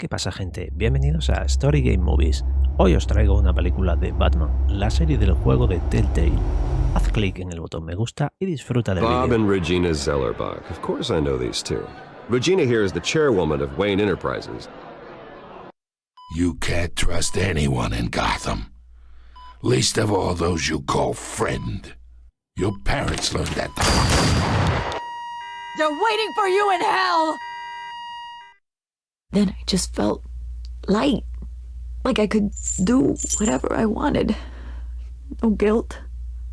¿Qué pasa, gente? Bienvenidos a Story Game Movies. Hoy os traigo una película de Batman, la serie del juego de Telltale. Haz clic en el botón me gusta y disfruta del Bob vídeo. and Regina Zellerbach. Of course I know these two. Regina here is the chairwoman of Wayne Enterprises. You can't trust anyone in Gotham. Least of all those you call friend. Your parents learned that. They're waiting for you in hell! Then I just felt light. Like I could do whatever I wanted. No guilt.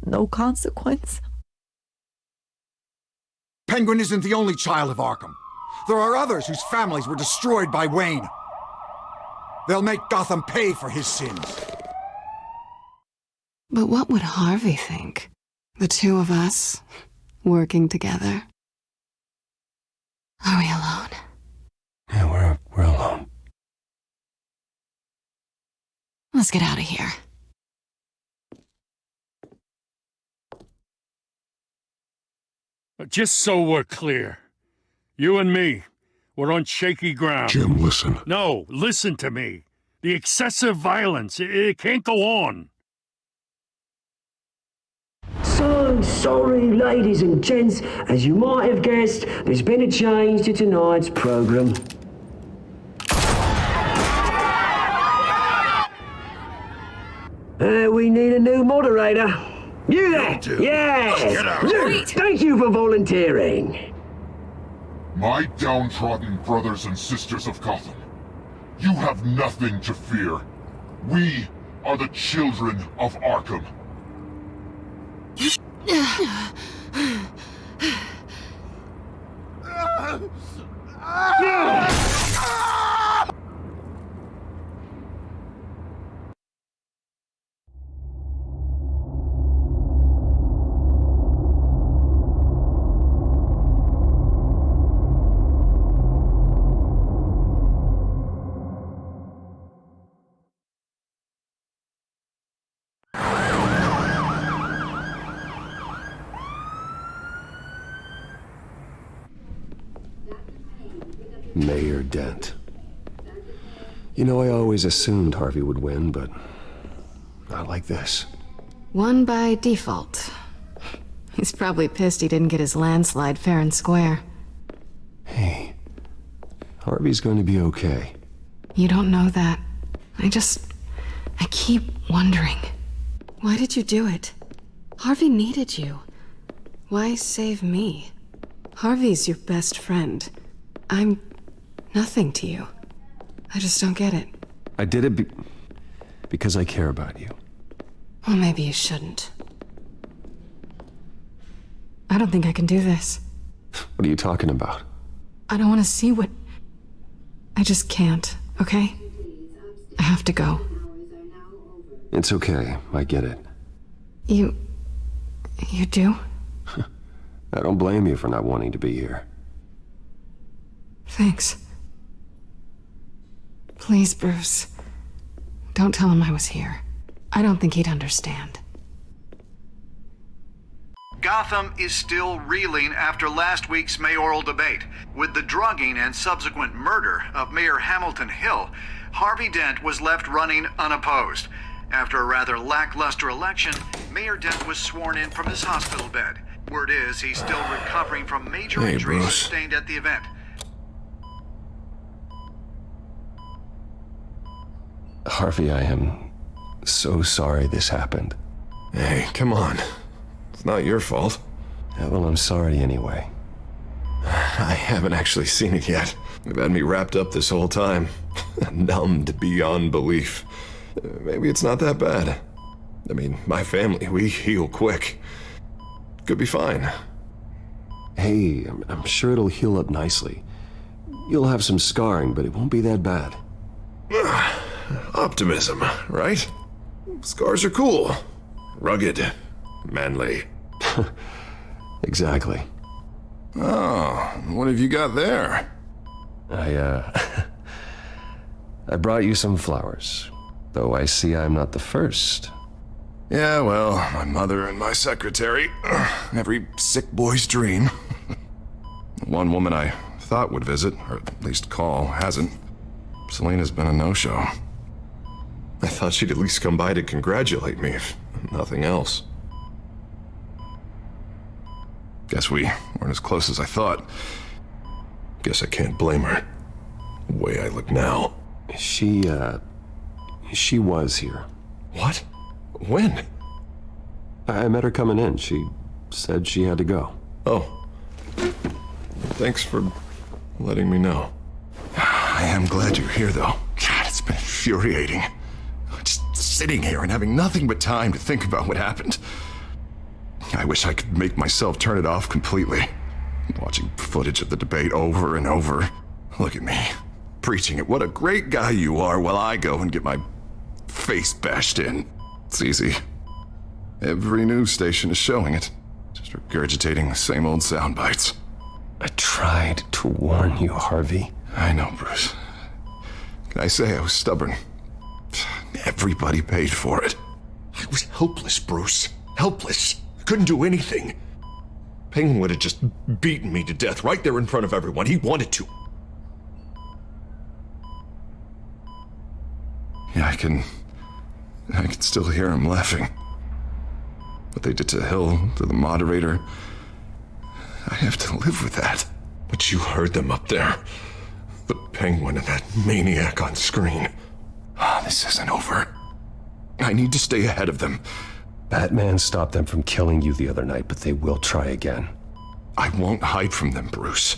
No consequence. Penguin isn't the only child of Arkham. There are others whose families were destroyed by Wayne. They'll make Gotham pay for his sins. But what would Harvey think? The two of us, working together. Are we alone? Yeah, we're alone. Let's get out of here. Just so we're clear, you and me, we're on shaky ground. Jim, listen. No, listen to me. The excessive violence, it can't go on. So sorry, ladies and gents. As you might have guessed, there's been a change to tonight's program. We need a new moderator. You there? Yes. Get out. You. Thank you for volunteering. My downtrodden brothers and sisters of Gotham, you have nothing to fear. We are the children of Arkham. Mayor Dent. You know, I always assumed Harvey would win, but not like this. Won by default. He's probably pissed he didn't get his landslide fair and square. Hey, Harvey's going to be okay. You don't know that. I keep wondering. Why did you do it? Harvey needed you. Why save me? Harvey's your best friend. I'm nothing to you. I just don't get it. I did it because I care about you. Well, maybe you shouldn't. I don't think I can do this. What are you talking about? I don't want to see what... I just can't, okay? I have to go. It's okay. I get it. You do? I don't blame you for not wanting to be here. Thanks. Please, Bruce. Don't tell him I was here. I don't think he'd understand. Gotham is still reeling after last week's mayoral debate. With the drugging and subsequent murder of Mayor Hamilton Hill, Harvey Dent was left running unopposed. After a rather lackluster election, Mayor Dent was sworn in from his hospital bed. Word is he's still recovering from major injuries sustained at the event. Harvey, I am so sorry this happened. Hey, come on. It's not your fault. Yeah, well, I'm sorry anyway. I haven't actually seen it yet. They've had me wrapped up this whole time. Numbed beyond belief. Maybe it's not that bad. I mean, my family, we heal quick. Could be fine. Hey, I'm sure it'll heal up nicely. You'll have some scarring, but it won't be that bad. Optimism, right? Scars are cool. Rugged. Manly. Exactly. Oh, what have you got there? I brought you some flowers. Though I see I'm not the first. Yeah, well, my mother and my secretary. Every sick boy's dream. One woman I thought would visit, or at least call, hasn't. Selina's been a no-show. I thought she'd at least come by to congratulate me, if nothing else. Guess we weren't as close as I thought. Guess I can't blame her. The way I look now. She was here. What? When? I met her coming in. She said she had to go. Oh. Thanks for letting me know. I am glad you're here, though. God, it's been infuriating. Just sitting here and having nothing but time to think about what happened. I wish I could make myself turn it off completely. Watching footage of the debate over and over. Look at me, preaching at what a great guy you are while I go and get my face bashed in. It's easy. Every news station is showing it. Just regurgitating the same old sound bites. I tried to warn you, Harvey. I know, Bruce. Can I say I was stubborn? Everybody paid for it. I was helpless, Bruce. Helpless. I couldn't do anything. Penguin would have just beaten me to death right there in front of everyone. He wanted to. Yeah, I can still hear him laughing. What they did to Hill, to the moderator, I have to live with that. But you heard them up there. The Penguin and that maniac on screen. This isn't over. I need to stay ahead of them. Batman stopped them from killing you the other night, but they will try again. I won't hide from them, Bruce.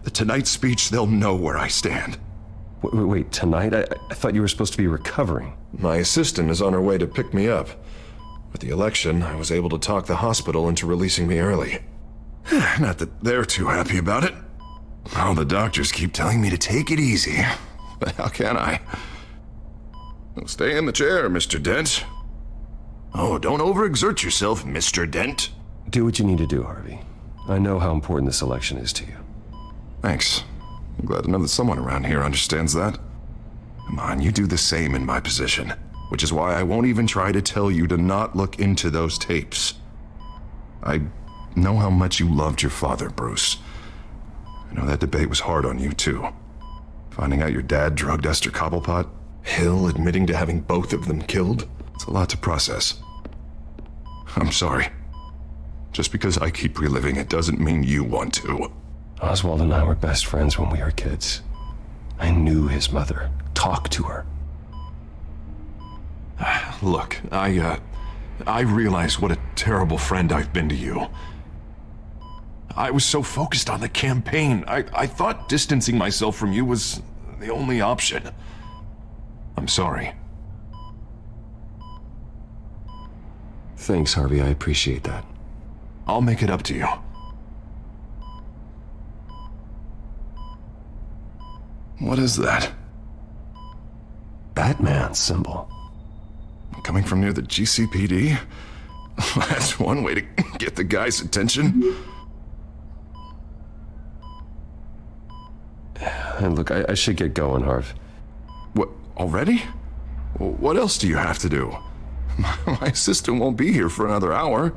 The Tonight speech, they'll know where I stand. Wait, tonight? I thought you were supposed to be recovering. My assistant is on her way to pick me up. With the election, I was able to talk the hospital into releasing me early. Not that they're too happy about it. All the doctors keep telling me to take it easy. But how can I? Well, stay in the chair, Mr. Dent. Oh, don't overexert yourself, Mr. Dent. Do what you need to do, Harvey. I know how important this election is to you. Thanks. I'm glad to know that someone around here understands that. Come on, you do the same in my position. Which is why I won't even try to tell you to not look into those tapes. I know how much you loved your father, Bruce. I know that debate was hard on you, too. Finding out your dad drugged Esther Cobblepot, Hill admitting to having both of them killed. It's a lot to process. I'm sorry. Just because I keep reliving it doesn't mean you want to. Oswald and I were best friends when we were kids. I knew his mother. Talked to her. Look, I realize what a terrible friend I've been to you. I was so focused on the campaign. I thought distancing myself from you was the only option. I'm sorry. Thanks, Harvey. I appreciate that. I'll make it up to you. What is that? Batman's symbol. Coming from near the GCPD? That's one way to get the guy's attention. And look, I should get going, Harv. What, already? What else do you have to do? My assistant won't be here for another hour.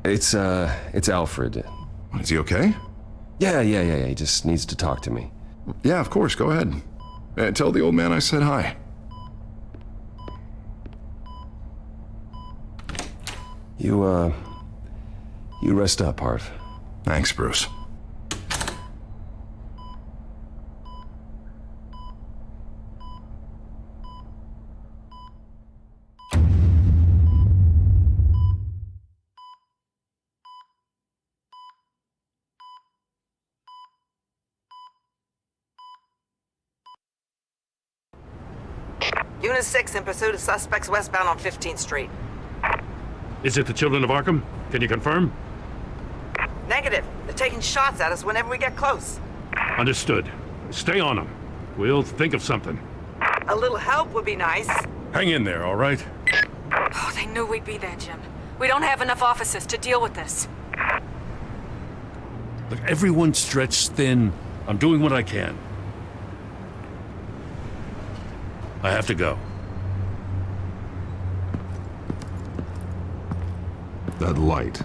It's Alfred. Is he okay? Yeah. He just needs to talk to me. Yeah, of course, go ahead. Tell the old man I said hi. You rest up, Harv. Thanks, Bruce. Unit 6 in pursuit of suspects westbound on 15th Street. Is it the children of Arkham? Can you confirm? Negative. They're taking shots at us whenever we get close. Understood. Stay on them. We'll think of something. A little help would be nice. Hang in there, all right? Oh, they knew we'd be there, Jim. We don't have enough officers to deal with this. Look, everyone's stretched thin. I'm doing what I can. I have to go. That light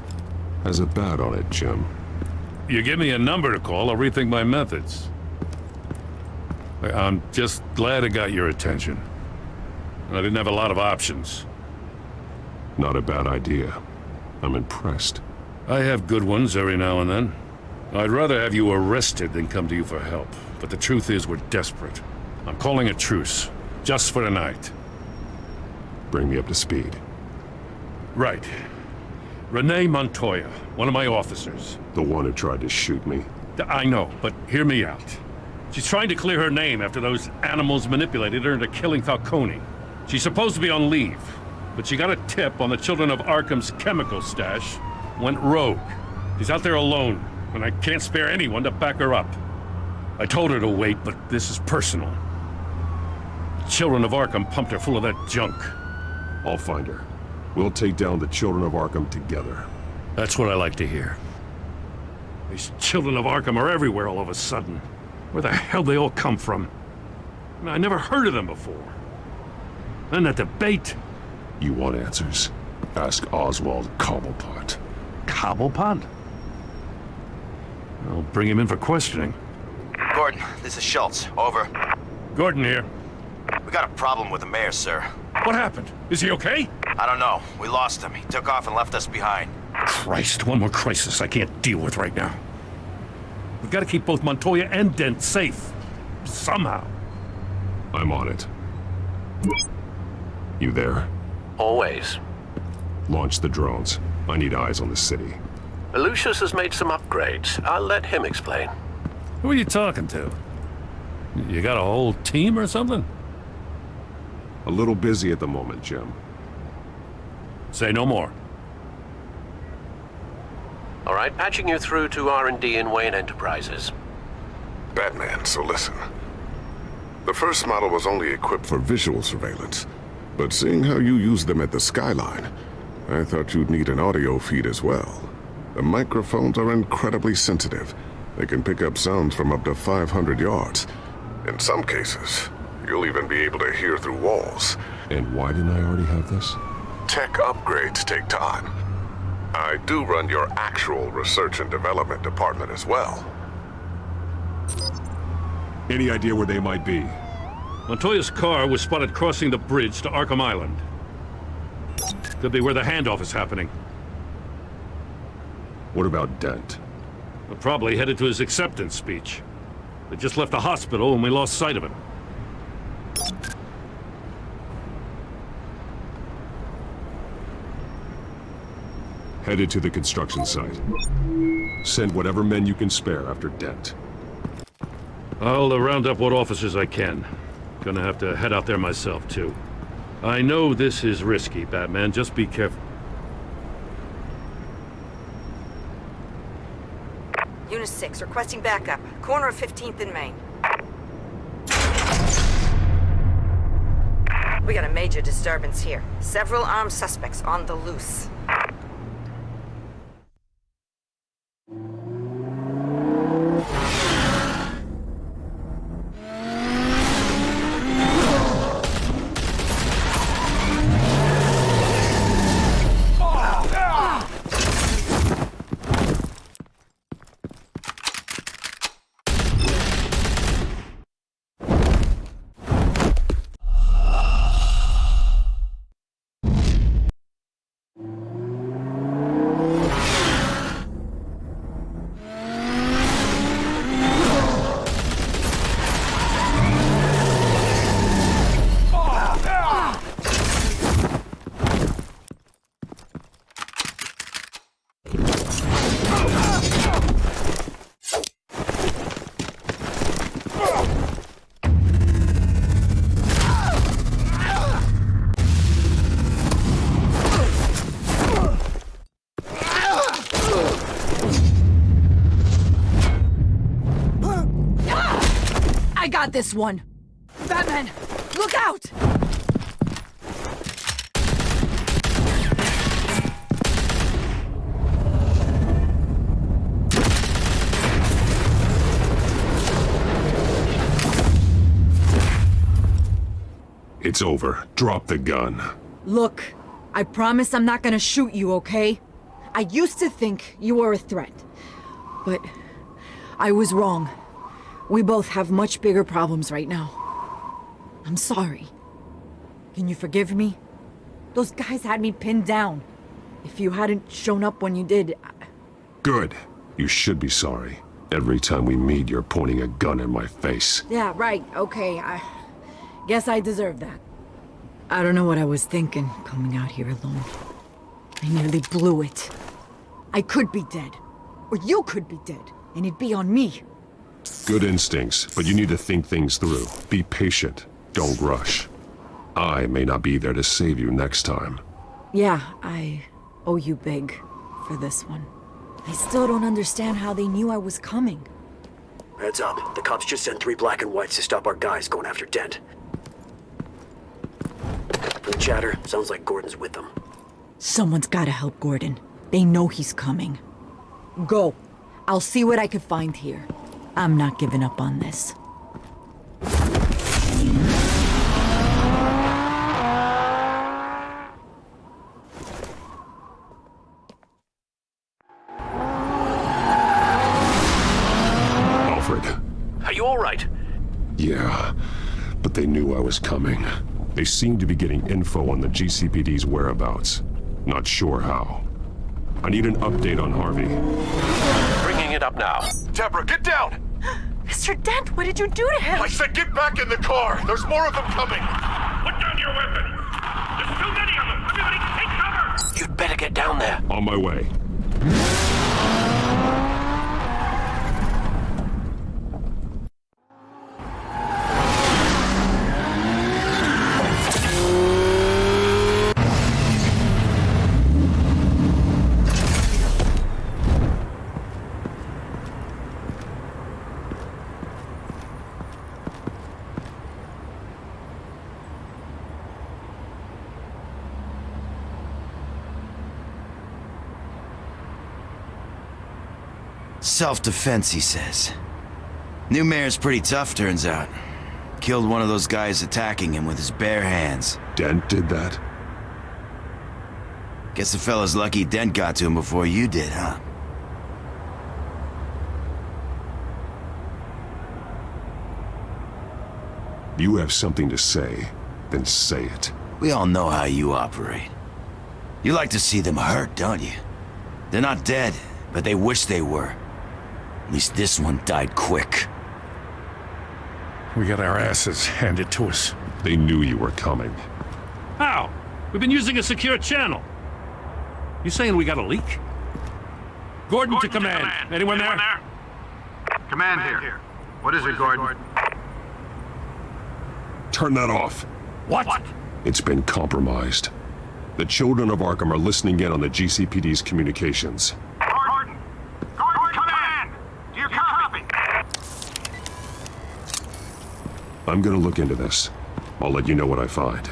has a bat on it, Jim. You give me a number to call, I'll rethink my methods. I'm just glad I got your attention. I didn't have a lot of options. Not a bad idea. I'm impressed. I have good ones every now and then. I'd rather have you arrested than come to you for help. But the truth is, we're desperate. I'm calling a truce, just for tonight. Bring me up to speed. Right. Renee Montoya, one of my officers. The one who tried to shoot me? I know, but hear me out. She's trying to clear her name after those animals manipulated her into killing Falcone. She's supposed to be on leave, but she got a tip on the Children of Arkham's chemical stash, went rogue. She's out there alone, and I can't spare anyone to back her up. I told her to wait, but this is personal. The Children of Arkham pumped her full of that junk. I'll find her. We'll take down the Children of Arkham together. That's what I like to hear. These Children of Arkham are everywhere all of a sudden. Where the hell they all come from? I never heard of them before. And that debate. You want answers? Ask Oswald Cobblepot. Cobblepot? I'll bring him in for questioning. Gordon, this is Schultz. Over. Gordon here. We got a problem with the mayor, sir. What happened? Is he okay? I don't know. We lost him. He took off and left us behind. Christ, one more crisis I can't deal with right now. We've got to keep both Montoya and Dent safe. Somehow. I'm on it. You there? Always. Launch the drones. I need eyes on the city. Lucius has made some upgrades. I'll let him explain. Who are you talking to? You got a whole team or something? A little busy at the moment, Jim. Say no more. All right, patching you through to R&D in Wayne Enterprises. Batman, so listen. The first model was only equipped for visual surveillance, but seeing how you use them at the Skyline, I thought you'd need an audio feed as well. The microphones are incredibly sensitive. They can pick up sounds from up to 500 yards. In some cases, you'll even be able to hear through walls. And why didn't I already have this? Tech upgrades take time. I do run your actual research and development department as well. Any idea where they might be? Montoya's car was spotted crossing the bridge to Arkham Island. Could be where the handoff is happening. What about Dent? We're probably headed to his acceptance speech. They just left the hospital and we lost sight of him. Headed to the construction site. Send whatever men you can spare after Dent. I'll round up what officers I can. Gonna have to head out there myself, too. I know this is risky, Batman. Just be careful. Unit 6, requesting backup. Corner of 15th and Main. We got a major disturbance here. Several armed suspects on the loose. This one. Batman, look out! It's over. Drop the gun. Look, I promise I'm not gonna shoot you, okay? I used to think you were a threat, but I was wrong. We both have much bigger problems right now. I'm sorry. Can you forgive me? Those guys had me pinned down. If you hadn't shown up when you did... Good. You should be sorry. Every time we meet, you're pointing a gun in my face. Yeah, right. Okay, I guess I deserve that. I don't know what I was thinking, coming out here alone. I nearly blew it. I could be dead. Or you could be dead, and it'd be on me. Good instincts, but you need to think things through. Be patient. Don't rush. I may not be there to save you next time. Yeah, I owe you big for this one. I still don't understand how they knew I was coming. Heads up. The cops just sent 3 black and whites to stop our guys going after Dent. From the chatter, sounds like Gordon's with them. Someone's gotta help Gordon. They know he's coming. Go. I'll see what I can find here. I'm not giving up on this. Alfred. Are you all right? Yeah, but they knew I was coming. They seem to be getting info on the GCPD's whereabouts. Not sure how. I need an update on Harvey. Bringing it up now. Deborah, get down! Mr. Dent, what did you do to him? I said get back in the car! There's more of them coming! Put down your weapon! There's too many of them! Everybody take cover! You'd better get down there. On my way. Self-defense, he says. New mayor's pretty tough, turns out. Killed one of those guys attacking him with his bare hands. Dent did that? Guess the fella's lucky Dent got to him before you did, huh? You have something to say, then say it. We all know how you operate. You like to see them hurt, don't you? They're not dead, but they wish they were. At least this one died quick. We got our asses handed to us. They knew you were coming. How? We've been using a secure channel. You saying we got a leak? Gordon to command. Anyone there? Command here. What is it, Gordon? Turn that off. What? It's been compromised. The children of Arkham are listening in on the GCPD's communications. Gordon! Gordon, command! Do you copy? I'm gonna look into this. I'll let you know what I find.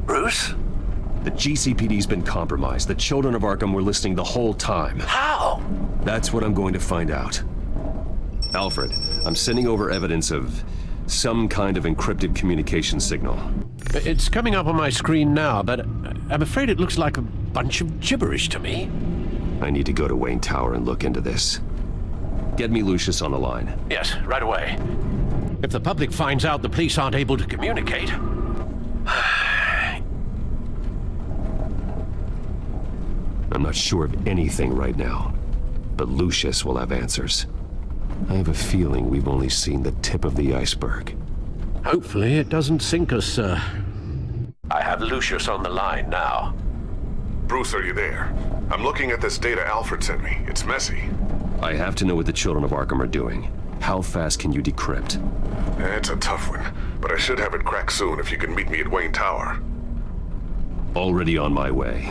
Bruce? The GCPD's been compromised. The children of Arkham were listening the whole time. How? That's what I'm going to find out. Alfred, I'm sending over evidence of some kind of encrypted communication signal. It's coming up on my screen now, but I'm afraid it looks like a bunch of gibberish to me. I need to go to Wayne Tower and look into this. Get me Lucius on the line. Yes, right away. If the public finds out the police aren't able to communicate... I'm not sure of anything right now, but Lucius will have answers. I have a feeling we've only seen the tip of the iceberg. Hopefully it doesn't sink us, sir. I have Lucius on the line now. Bruce, are you there? I'm looking at this data Alfred sent me. It's messy. I have to know what the children of Arkham are doing. How fast can you decrypt? It's a tough one, but I should have it cracked soon if you can meet me at Wayne Tower. Already on my way.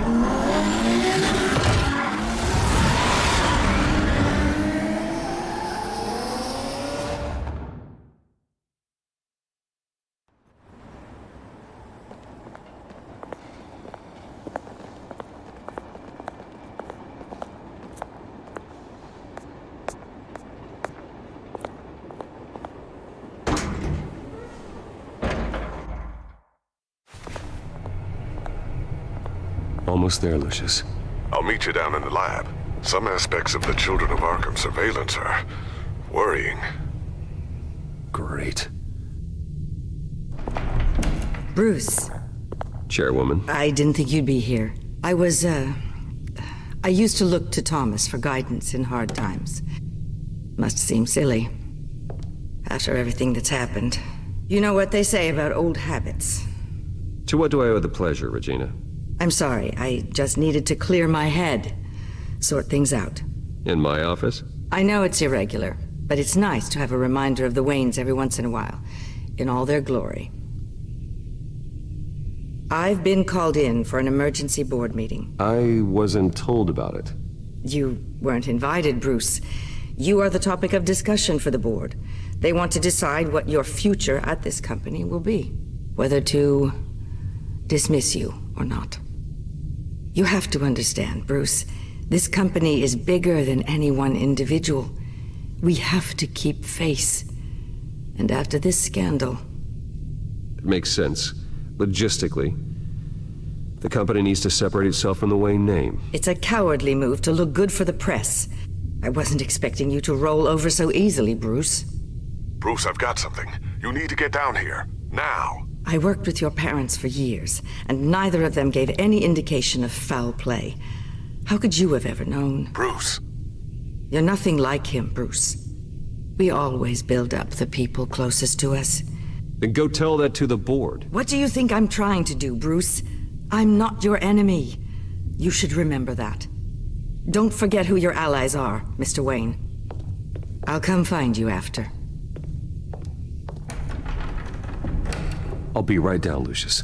Almost there, Lucius. I'll meet you down in the lab. Some aspects of the Children of Arkham surveillance are worrying. Great. Bruce. Chairwoman. I didn't think you'd be here. I used to look to Thomas for guidance in hard times. Must seem silly. After everything that's happened. You know what they say about old habits. To what do I owe the pleasure, Regina? I'm sorry, I just needed to clear my head. Sort things out. In my office? I know it's irregular, but it's nice to have a reminder of the Waynes every once in a while. In all their glory. I've been called in for an emergency board meeting. I wasn't told about it. You weren't invited, Bruce. You are the topic of discussion for the board. They want to decide what your future at this company will be. Whether to dismiss you or not. You have to understand, Bruce. This company is bigger than any one individual. We have to keep face. And after this scandal... It makes sense. Logistically, the company needs to separate itself from the Wayne name. It's a cowardly move to look good for the press. I wasn't expecting you to roll over so easily, Bruce. Bruce, I've got something. You need to get down here. Now. I worked with your parents for years, and neither of them gave any indication of foul play. How could you have ever known? Bruce. You're nothing like him, Bruce. We always build up the people closest to us. Then go tell that to the board. What do you think I'm trying to do, Bruce? I'm not your enemy. You should remember that. Don't forget who your allies are, Mr. Wayne. I'll come find you after. I'll be right down, Lucius.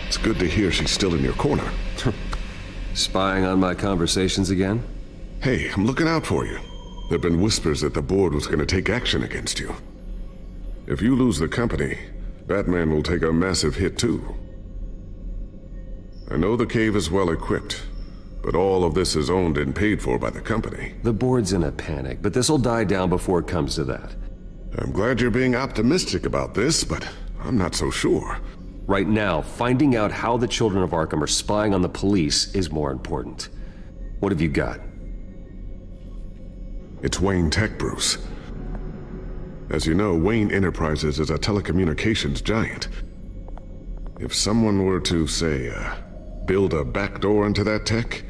It's good to hear she's still in your corner. Spying on my conversations again? Hey, I'm looking out for you. There've been whispers that the board was going to take action against you. If you lose the company, Batman will take a massive hit too. I know the cave is well equipped, but all of this is owned and paid for by the company. The board's in a panic, but this'll die down before it comes to that. I'm glad you're being optimistic about this, but I'm not so sure. Right now, finding out how the Children of Arkham are spying on the police is more important. What have you got? It's Wayne Tech, Bruce. As you know, Wayne Enterprises is a telecommunications giant. If someone were to, say, build a backdoor into that tech...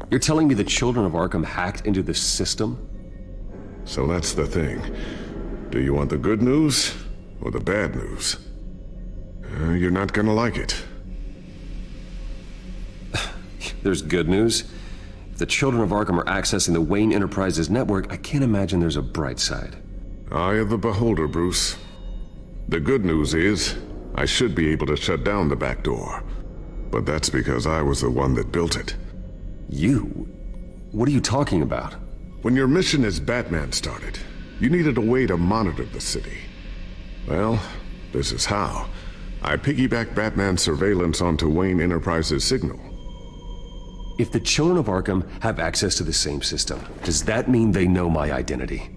You're telling me the Children of Arkham hacked into the system? So that's the thing. Do you want the good news or the bad news? You're not gonna like it. There's good news. If the Children of Arkham are accessing the Wayne Enterprises network, I can't imagine there's a bright side. Eye of the beholder, Bruce. The good news is, I should be able to shut down the back door. But that's because I was the one that built it. You? What are you talking about? When your mission as Batman started, you needed a way to monitor the city. Well, this is how. I piggybacked Batman's surveillance onto Wayne Enterprises' signal. If the Children of Arkham have access to the same system, does that mean they know my identity?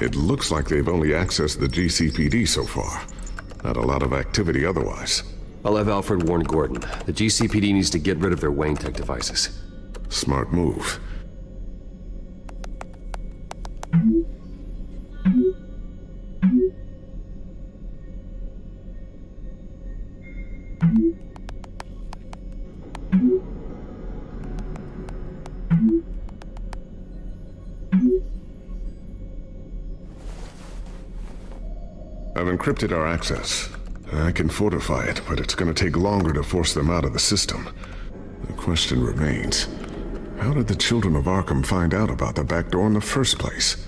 It looks like they've only accessed the GCPD so far. Not a lot of activity otherwise. I'll have Alfred warn Gordon. The GCPD needs to get rid of their Wayne Tech devices. Smart move. I've encrypted our access. I can fortify it, but it's going to take longer to force them out of the system. The question remains, how did the children of Arkham find out about the back door in the first place?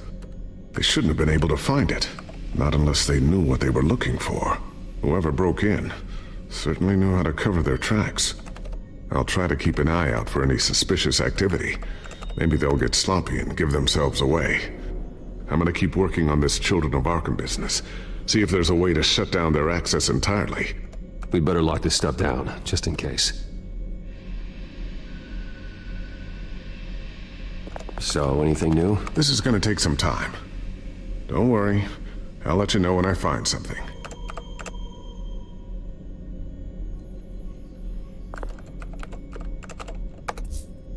They shouldn't have been able to find it, not unless they knew what they were looking for. Whoever broke in certainly knew how to cover their tracks. I'll try to keep an eye out for any suspicious activity. Maybe they'll get sloppy and give themselves away. I'm gonna keep working on this Children of Arkham business. See if there's a way to shut down their access entirely. We'd better lock this stuff down, just in case. So, anything new? This is gonna take some time. Don't worry. I'll let you know when I find something.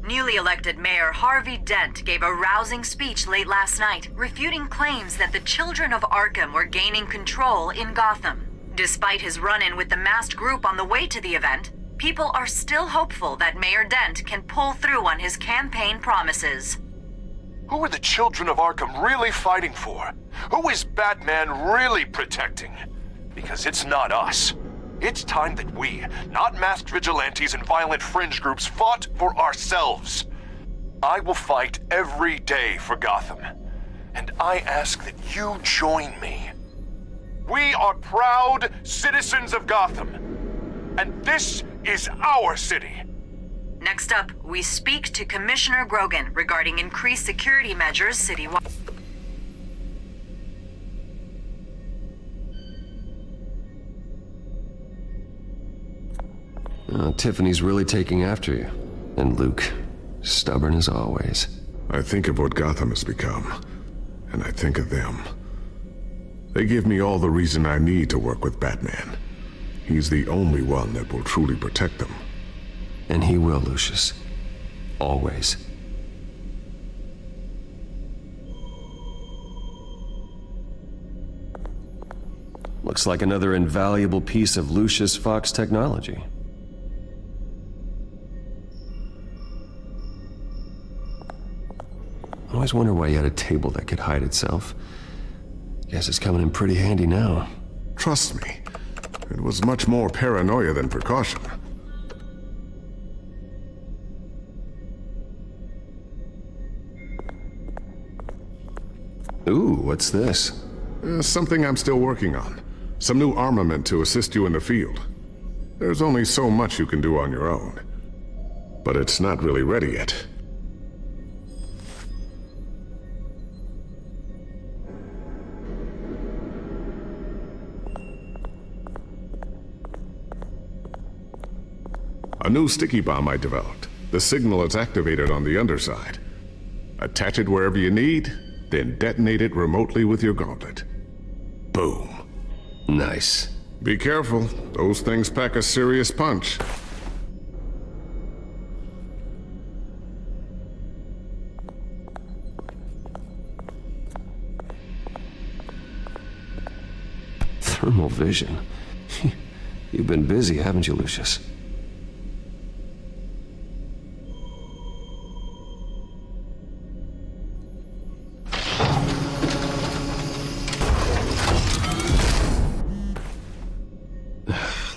Newly elected Mayor Harvey Dent gave a rousing speech late last night, refuting claims that the children of Arkham were gaining control in Gotham. Despite his run-in with the masked group on the way to the event, people are still hopeful that Mayor Dent can pull through on his campaign promises. Who are the children of Arkham really fighting for? Who is Batman really protecting? Because it's not us. It's time that we, not masked vigilantes and violent fringe groups, fought for ourselves. I will fight every day for Gotham, and I ask that you join me. We are proud citizens of Gotham, and this is our city. Next up, we speak to Commissioner Grogan regarding increased security measures citywide. Tiffany's really taking after you. And Luke, stubborn as always. I think of what Gotham has become, and I think of them. They give me all the reason I need to work with Batman. He's the only one that will truly protect them. And he will, Lucius. Always. Looks like another invaluable piece of Lucius Fox technology. I always wonder why you had a table that could hide itself. Guess it's coming in pretty handy now. Trust me, it was much more paranoia than precaution. Ooh, what's this? Something I'm still working on. Some new armament to assist you in the field. There's only so much you can do on your own. But it's not really ready yet. A new sticky bomb I developed. The signal is activated on the underside. Attach it wherever you need, then detonate it remotely with your gauntlet. Boom. Nice. Be careful. Those things pack a serious punch. Thermal vision. You've been busy, haven't you, Lucius?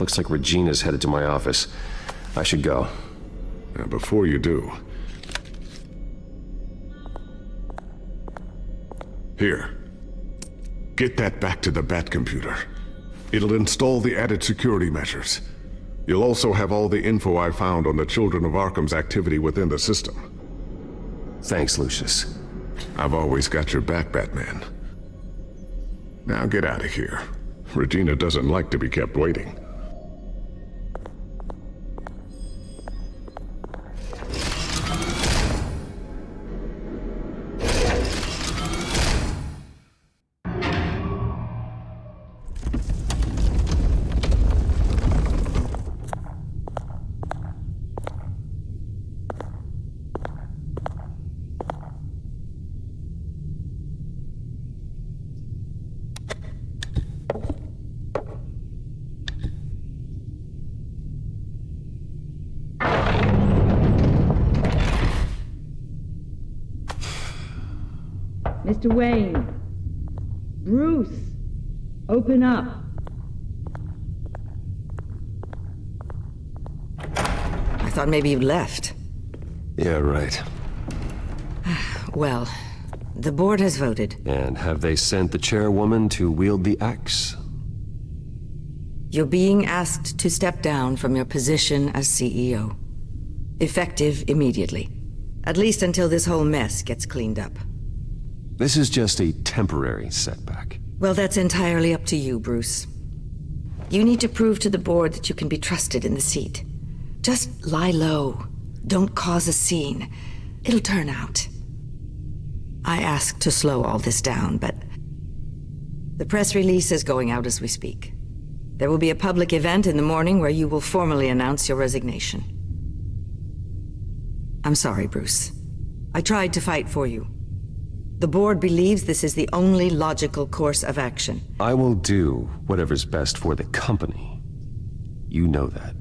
Looks like Regina's headed to my office. I should go. Now, before you do... Here. Get that back to the Bat computer. It'll install the added security measures. You'll also have all the info I found on the Children of Arkham's activity within the system. Thanks, Lucius. I've always got your back, Batman. Now get out of here. Regina doesn't like to be kept waiting. Mr. Wayne. Bruce. Open up. I thought maybe you'd left. Yeah, right. Well, the board has voted. And have they sent the chairwoman to wield the axe? You're being asked to step down from your position as CEO. Effective immediately. At least until this whole mess gets cleaned up. This is just a temporary setback. Well, that's entirely up to you, Bruce. You need to prove to the board that you can be trusted in the seat. Just lie low. Don't cause a scene. It'll turn out. I asked to slow all this down, but the press release is going out as we speak. There will be a public event in the morning where you will formally announce your resignation. I'm sorry, Bruce. I tried to fight for you. The board believes this is the only logical course of action. I will do whatever's best for the company. You know that.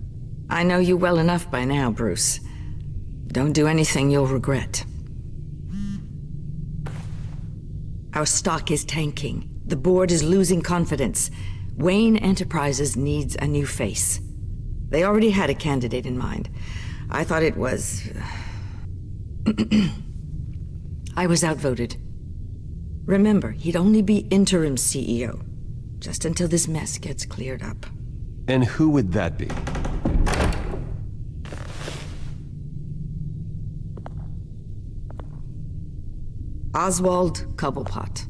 I know you well enough by now, Bruce. Don't do anything you'll regret. Our stock is tanking. The board is losing confidence. Wayne Enterprises needs a new face. They already had a candidate in mind. I thought it was... I was outvoted. Remember, he'd only be interim CEO, just until this mess gets cleared up. And who would that be? Oswald Cobblepot.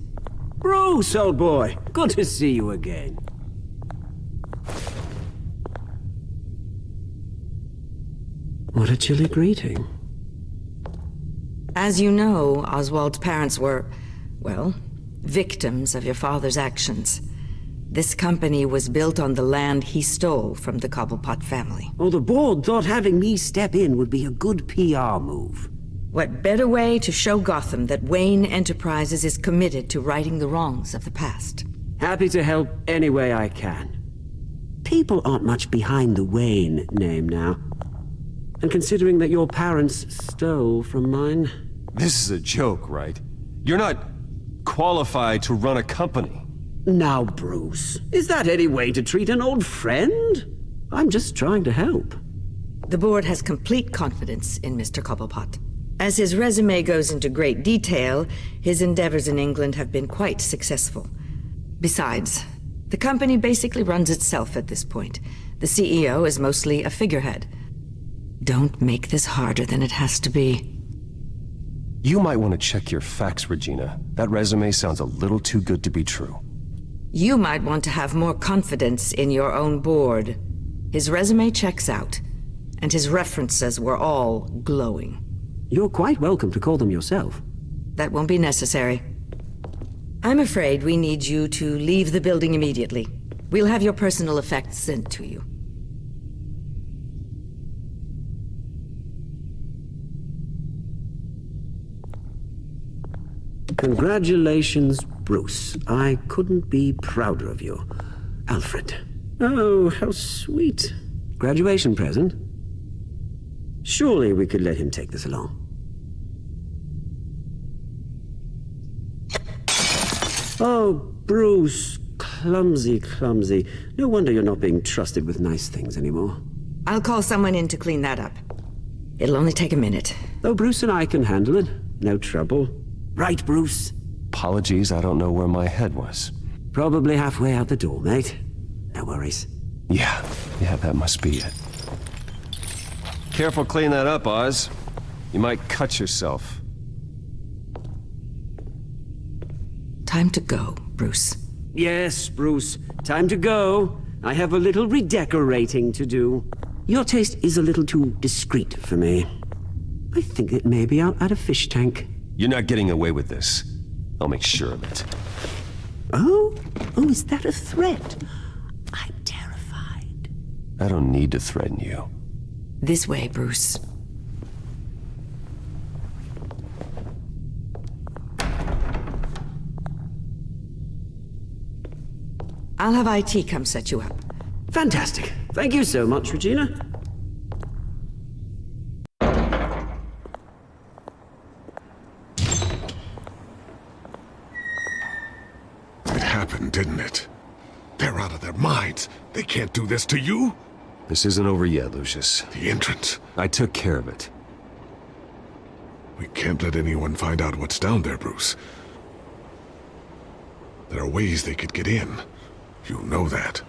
Bruce, old boy. Good to see you again. What a chilly greeting. As you know, Oswald's parents were, well, victims of your father's actions. This company was built on the land he stole from the Cobblepot family. Oh, the board thought having me step in would be a good PR move. What better way to show Gotham that Wayne Enterprises is committed to righting the wrongs of the past? Happy to help any way I can. People aren't much behind the Wayne name now. And considering that your parents stole from mine... This is a joke, right? You're not qualified to run a company. Now, Bruce, is that any way to treat an old friend? I'm just trying to help. The board has complete confidence in Mr. Cobblepot. As his resume goes into great detail, his endeavors in England have been quite successful. Besides, the company basically runs itself at this point. The CEO is mostly a figurehead. Don't make this harder than it has to be. You might want to check your facts, Regina. That resume sounds a little too good to be true. You might want to have more confidence in your own board. His resume checks out, and his references were all glowing. You're quite welcome to call them yourself. That won't be necessary. I'm afraid we need you to leave the building immediately. We'll have your personal effects sent to you. Congratulations, Bruce. I couldn't be prouder of you. Alfred. Oh, how sweet. Graduation present? Surely we could let him take this along. Oh, Bruce. Clumsy, clumsy. No wonder you're not being trusted with nice things anymore. I'll call someone in to clean that up. It'll only take a minute. Oh, Bruce and I can handle it. No trouble. Right, Bruce? Apologies, I don't know where my head was. Probably halfway out the door, mate. No worries. Yeah, that must be it. Careful clean that up, Oz. You might cut yourself. Time to go, Bruce. Yes, Bruce. Time to go. I have a little redecorating to do. Your taste is a little too discreet for me. I think it may be out at a fish tank. You're not getting away with this. I'll make sure of it. Oh, is that a threat? I'm terrified. I don't need to threaten you. This way, Bruce. I'll have IT come set you up. Fantastic. Thank you so much, Regina. happened, didn't it? They're out of their minds. They can't do this to you. This isn't over yet, Lucius. The entrance. I took care of it. We can't let anyone find out what's down there, Bruce. There are ways they could get in. You know that.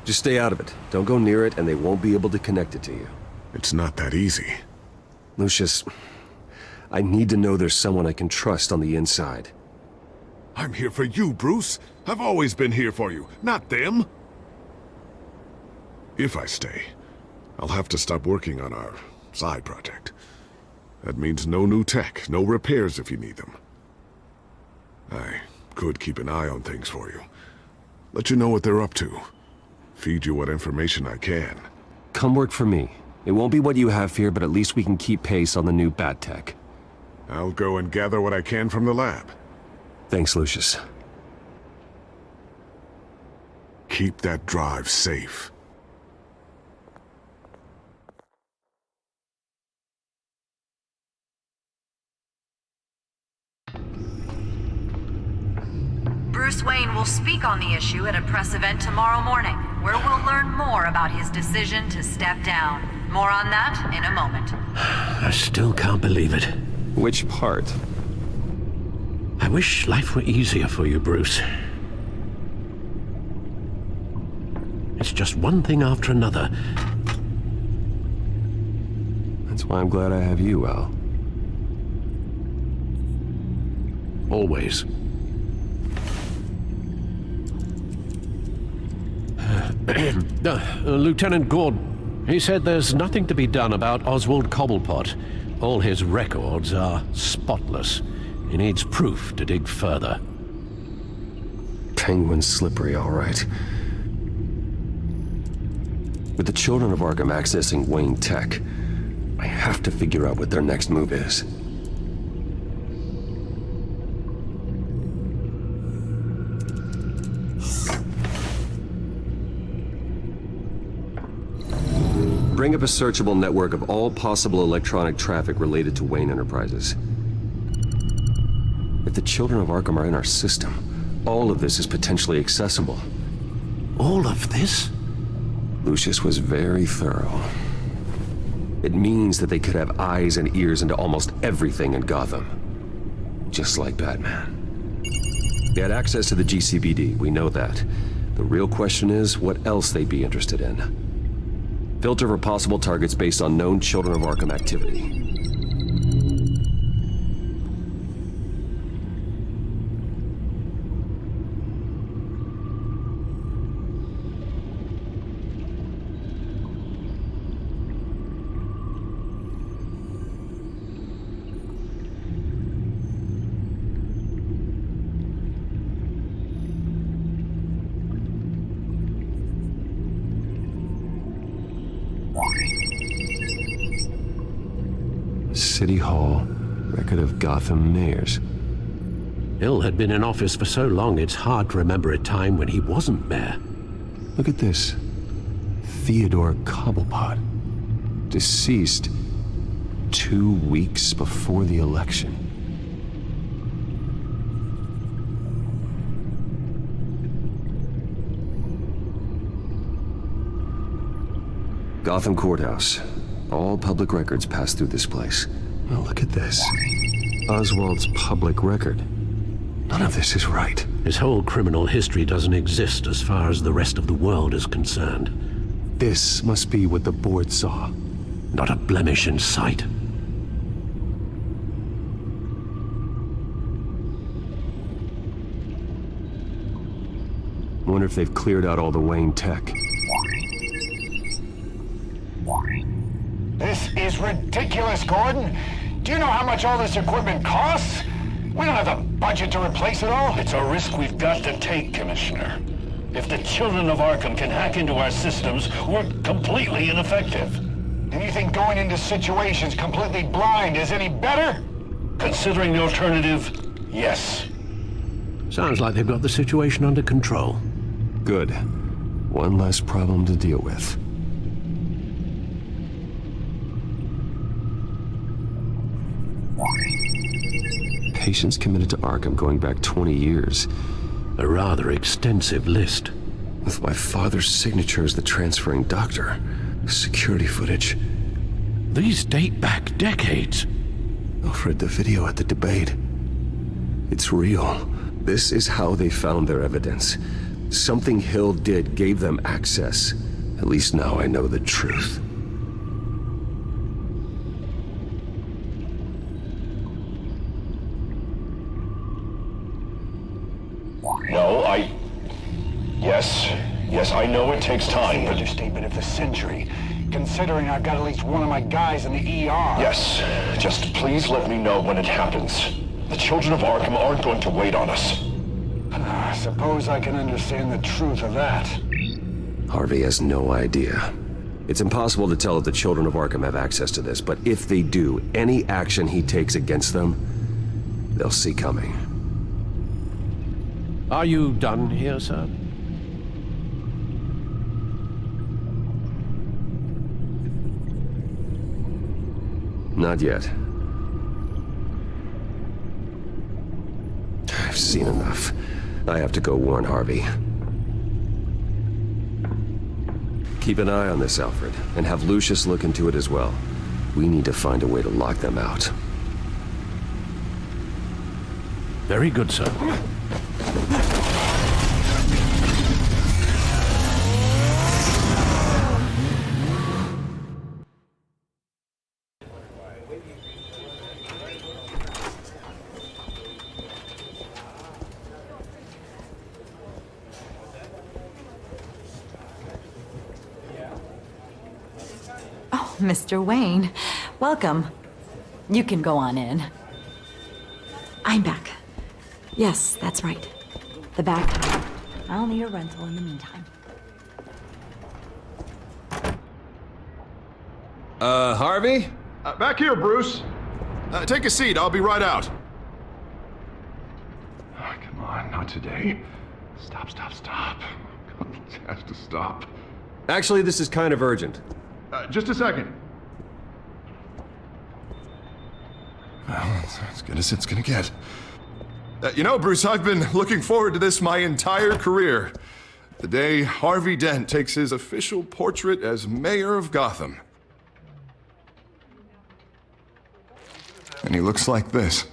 Just stay out of it. Don't go near it, and they won't be able to connect it to you. It's not that easy. Lucius, I need to know there's someone I can trust on the inside. I'm here for you, Bruce. I've always been here for you, not them. If I stay, I'll have to stop working on our side project. That means no new tech, no repairs if you need them. I could keep an eye on things for you. Let you know what they're up to. Feed you what information I can. Come work for me. It won't be what you have here, but at least we can keep pace on the new bat tech. I'll go and gather what I can from the lab. Thanks, Lucius. Keep that drive safe. Bruce Wayne will speak on the issue at a press event tomorrow morning, where we'll learn more about his decision to step down. More on that in a moment. I still can't believe it. Which part? I wish life were easier for you, Bruce. It's just one thing after another. That's why I'm glad I have you, Al. Always. Lieutenant Gordon, he said there's nothing to be done about Oswald Cobblepot. All his records are spotless. He needs proof to dig further. Penguin's slippery, all right. With the children of Arkham accessing Wayne tech, I have to figure out what their next move is. Bring up a searchable network of all possible electronic traffic related to Wayne Enterprises. If the children of Arkham are in our system, all of this is potentially accessible. All of this? Lucius was very thorough. It means that they could have eyes and ears into almost everything in Gotham. Just like Batman. They had access to the GCPD, we know that. The real question is what else they'd be interested in. Filter for possible targets based on known Children of Arkham activity. City Hall, record of Gotham mayors. Hill had been in office for so long, it's hard to remember a time when he wasn't mayor. Look at this. Theodore Cobblepot. Deceased 2 weeks before the election. Gotham Courthouse. All public records pass through this place. Oh, look at this. Oswald's public record. None of this is right. His whole criminal history doesn't exist as far as the rest of the world is concerned. This must be what the board saw. Not a blemish in sight. I wonder if they've cleared out all the Wayne tech. This is ridiculous, Gordon. Do you know how much all this equipment costs? We don't have the budget to replace it all. It's a risk we've got to take, Commissioner. If the children of Arkham can hack into our systems, we're completely ineffective. And you think going into situations completely blind is any better? Considering the alternative, yes. Sounds like they've got the situation under control. Good. One less problem to deal with. Patients committed to Arkham going back 20 years. A rather extensive list. With my father's signature as the transferring doctor. Security footage. These date back decades. Alfred, the video at the debate. It's real. This is how they found their evidence. Something Hill did gave them access. At least now I know the truth. No, Yes, I know it takes time, but... understatement of the century, considering I've got at least one of my guys in the ER. Yes, just please let me know when it happens. The children of Arkham aren't going to wait on us. I suppose I can understand the truth of that. Harvey has no idea. It's impossible to tell if the children of Arkham have access to this, but if they do, any action he takes against them, they'll see coming. Are you done here, sir? Not yet. I've seen enough. I have to go warn Harvey. Keep an eye on this, Alfred, and have Lucius look into it as well. We need to find a way to lock them out. Very good, sir. Mr. Wayne, welcome. You can go on in. I'm back. Yes, that's right. The back. I'll need a rental in the meantime. Harvey? Back here, Bruce. Take a seat, I'll be right out. Oh, come on, not today. Stop. It has to stop. Actually, this is kind of urgent. Just a second. Well, it's as good as it's gonna get. You know, Bruce, I've been looking forward to this my entire career. The day Harvey Dent takes his official portrait as mayor of Gotham. And he looks like this.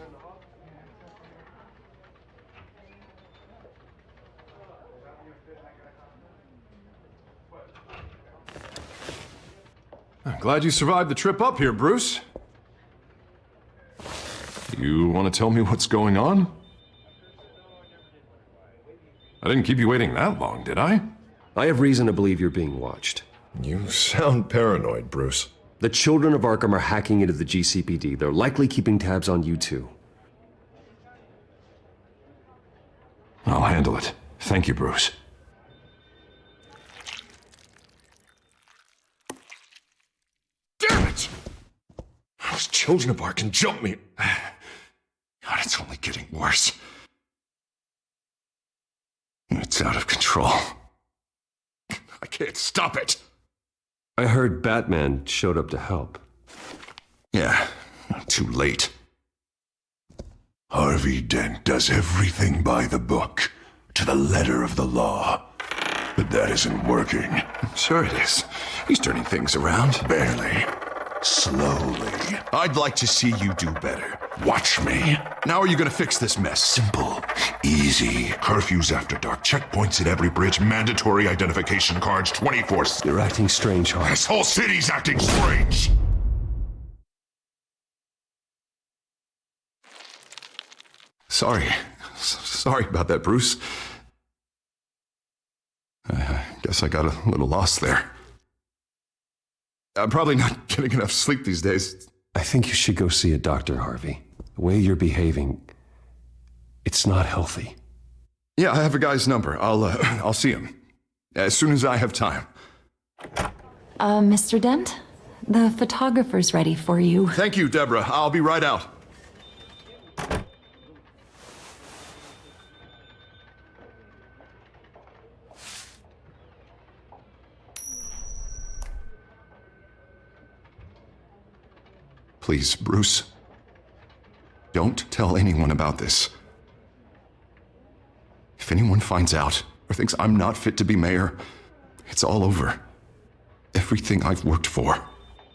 I'm glad you survived the trip up here, Bruce. You want to tell me what's going on? I didn't keep you waiting that long, did I? I have reason to believe you're being watched. You sound paranoid, Bruce. The children of Arkham are hacking into the GCPD. They're likely keeping tabs on you too. I'll handle it. Thank you, Bruce. Damn it! Those children of Arkham jumped me. God, it's only getting worse. It's out of control. I can't stop it. I heard Batman showed up to help. Yeah, too late. Harvey Dent does everything by the book, to the letter of the law. But that isn't working. Sure it is. He's turning things around. Barely. Slowly. I'd like to see you do better. Watch me. Now are you gonna fix this mess? Simple. Easy. Curfews after dark. Checkpoints at every bridge. Mandatory identification cards 24/7. You're acting strange, Harvey. This whole city's acting strange. Sorry about that, Bruce. I guess I got a little lost there. I'm probably not getting enough sleep these days. I think you should go see a doctor, Harvey. The way you're behaving, it's not healthy. Yeah, I have a guy's number. I'll see him as soon as I have time. Mr. Dent, the photographer's ready for you. Thank you, Deborah. I'll be right out. Please, Bruce, don't tell anyone about this. If anyone finds out, or thinks I'm not fit to be mayor, it's all over. Everything I've worked for.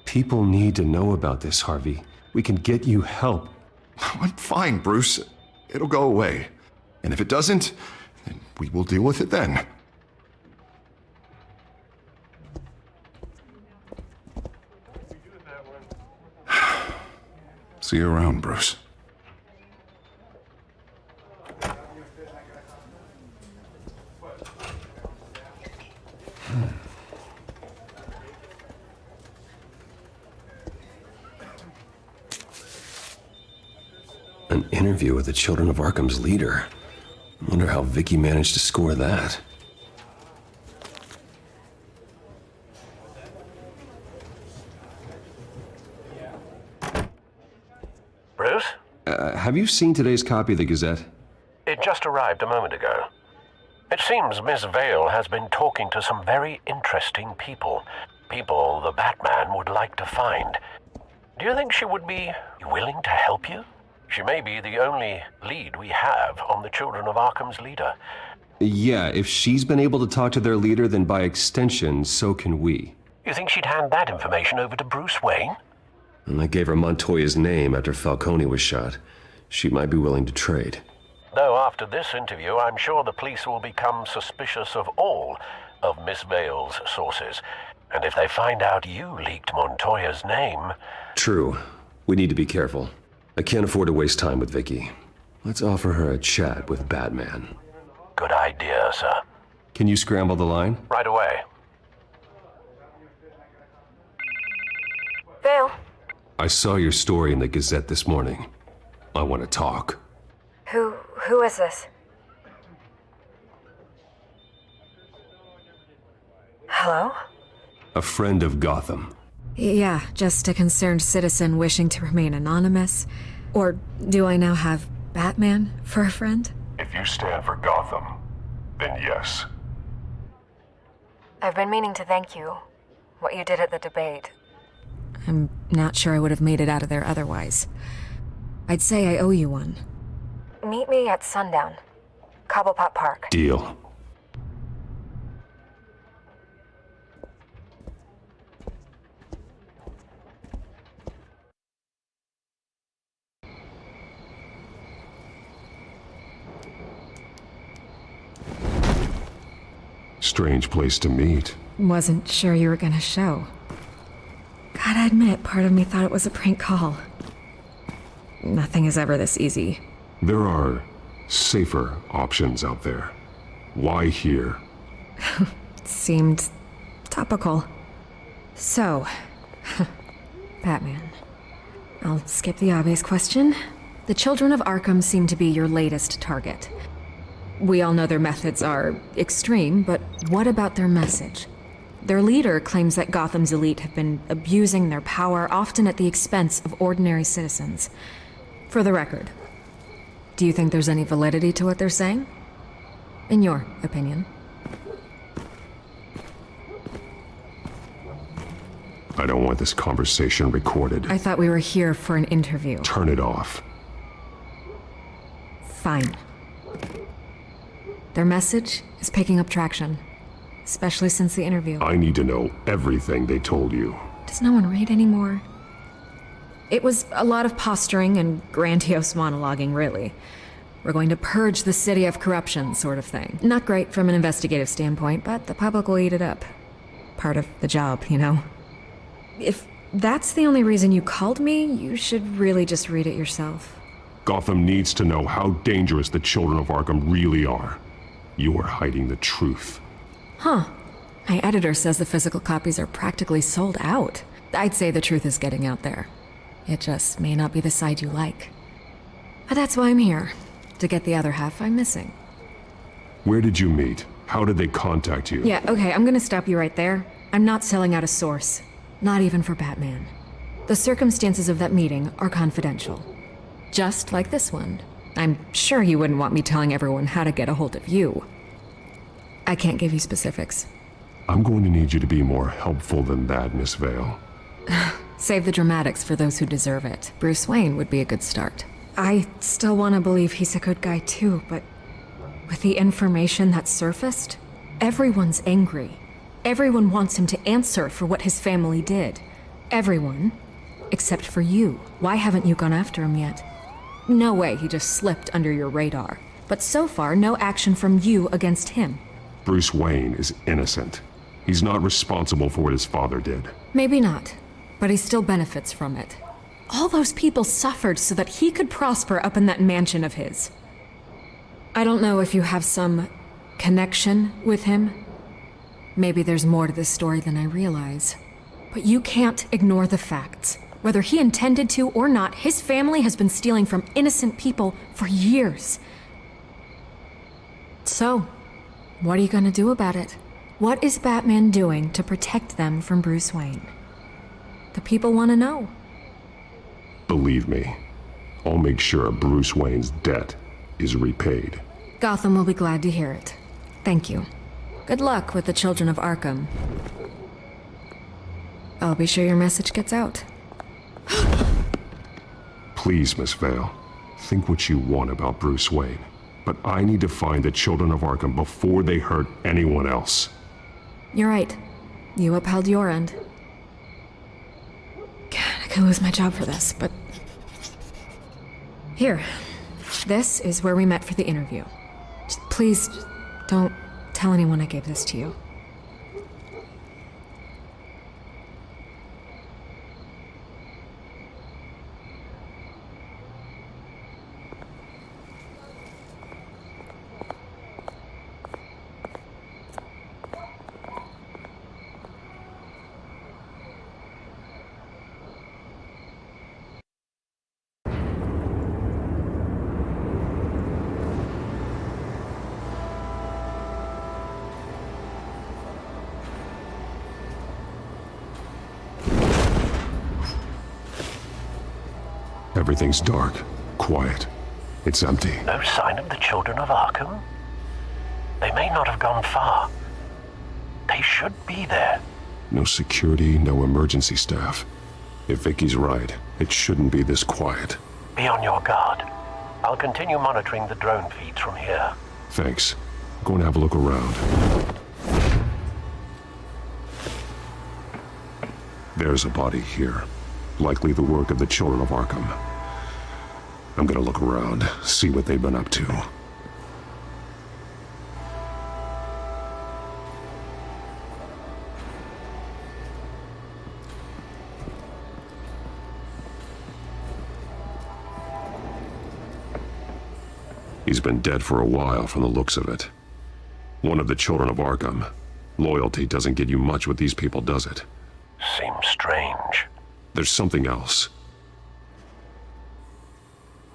People need to know about this, Harvey. We can get you help. I'm fine, Bruce. It'll go away. And if it doesn't, then we will deal with it then. See you around, Bruce. An interview with the Children of Arkham's leader. I wonder how Vicky managed to score that. Bruce? Have you seen today's copy of the Gazette? It just arrived a moment ago. It seems Miss Vale has been talking to some very interesting people. People the Batman would like to find. Do you think she would be willing to help you? She may be the only lead we have on the Children of Arkham's leader. Yeah, if she's been able to talk to their leader, then by extension, so can we. You think she'd hand that information over to Bruce Wayne? And I gave her Montoya's name after Falcone was shot. She might be willing to trade. Though after this interview, I'm sure the police will become suspicious of all of Miss Vale's sources. And if they find out you leaked Montoya's name... True. We need to be careful. I can't afford to waste time with Vicky. Let's offer her a chat with Batman. Good idea, sir. Can you scramble the line? Right away. Vale. I saw your story in the Gazette this morning. I want to talk. Who is this? Hello? A friend of Gotham. Yeah, just a concerned citizen wishing to remain anonymous. Or do I now have Batman for a friend? If you stand for Gotham, then yes. I've been meaning to thank you. What you did at the debate. I'm not sure I would have made it out of there otherwise. I'd say I owe you one. Meet me at sundown. Cobblepot Park. Deal. Strange place to meet. Wasn't sure you were gonna show. Gotta admit, part of me thought it was a prank call. Nothing is ever this easy. There are safer options out there. Why here? Seemed topical. So, Batman. I'll skip the obvious question. The Children of Arkham seem to be your latest target. We all know their methods are extreme, but what about their message? Their leader claims that Gotham's elite have been abusing their power, often at the expense of ordinary citizens. For the record, do you think there's any validity to what they're saying? In your opinion? I don't want this conversation recorded. I thought we were here for an interview. Turn it off. Fine. Their message is picking up traction, especially since the interview. I need to know everything they told you. Does no one read anymore? It was a lot of posturing and grandiose monologuing, really. We're going to purge the city of corruption, sort of thing. Not great from an investigative standpoint, but the public will eat it up. Part of the job, you know? If that's the only reason you called me, you should really just read it yourself. Gotham needs to know how dangerous the Children of Arkham really are. You are hiding the truth. Huh. My editor says the physical copies are practically sold out. I'd say the truth is getting out there. It just may not be the side you like. But that's why I'm here, to get the other half I'm missing. Where did you meet? How did they contact you? Yeah, okay, I'm gonna stop you right there. I'm not selling out a source. Not even for Batman. The circumstances of that meeting are confidential. Just like this one. I'm sure you wouldn't want me telling everyone how to get a hold of you. I can't give you specifics. I'm going to need you to be more helpful than that, Miss Vale. Save the dramatics for those who deserve it. Bruce Wayne would be a good start. I still want to believe he's a good guy too, but With the information that surfaced, everyone's angry. Everyone wants him to answer for what his family did. Everyone, except for you. Why haven't you gone after him yet? No way he just slipped under your radar. But so far, no action from you against him. Bruce Wayne is innocent. He's not responsible for what his father did. Maybe not, but he still benefits from it. All those people suffered so that he could prosper up in that mansion of his. I don't know if you have some connection with him. Maybe there's more to this story than I realize. But you can't ignore the facts. Whether he intended to or not, his family has been stealing from innocent people for years. So, what are you gonna do about it? What is Batman doing to protect them from Bruce Wayne? The people want to know. Believe me, I'll make sure Bruce Wayne's debt is repaid. Gotham will be glad to hear it. Thank you. Good luck with the children of Arkham. I'll be sure your message gets out. Please, Miss Vale, think what you want about Bruce Wayne. But I need to find the children of Arkham before they hurt anyone else. You're right. You upheld your end. God, I could lose my job for this, but... Here. This is where we met for the interview. Please, don't tell anyone I gave this to you. Everything's dark, quiet. It's empty. No sign of the children of Arkham? They may not have gone far. They should be there. No security, no emergency staff. If Vicky's right, it shouldn't be this quiet. Be on your guard. I'll continue monitoring the drone feeds from here. Thanks. Go and have a look around. There's a body here. Likely the work of the children of Arkham. I'm gonna look around, see what they've been up to. He's been dead for a while from the looks of it. One of the children of Arkham. Loyalty doesn't get you much with these people, does it? Seems strange. There's something else.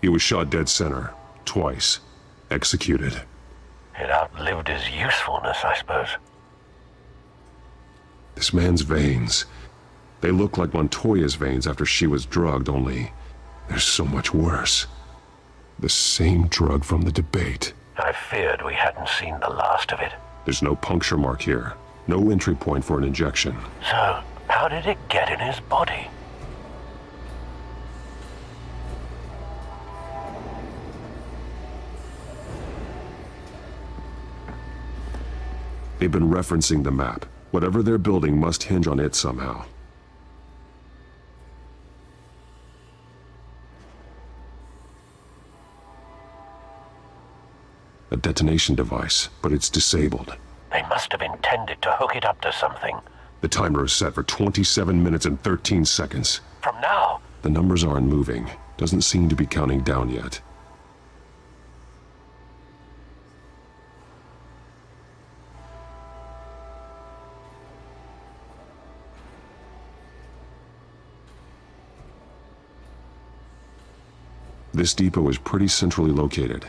He was shot dead center, twice, executed. It outlived his usefulness, I suppose. This man's veins, they look like Montoya's veins after she was drugged, only they're so much worse. The same drug from the debate. I feared we hadn't seen the last of it. There's no puncture mark here, no entry point for an injection. So, how did it get in his body? They've been referencing the map. Whatever they're building must hinge on it somehow. A detonation device, but it's disabled. They must have intended to hook it up to something. The timer is set for 27 minutes and 13 seconds. From now? The numbers aren't moving. Doesn't seem to be counting down yet. This depot is pretty centrally located.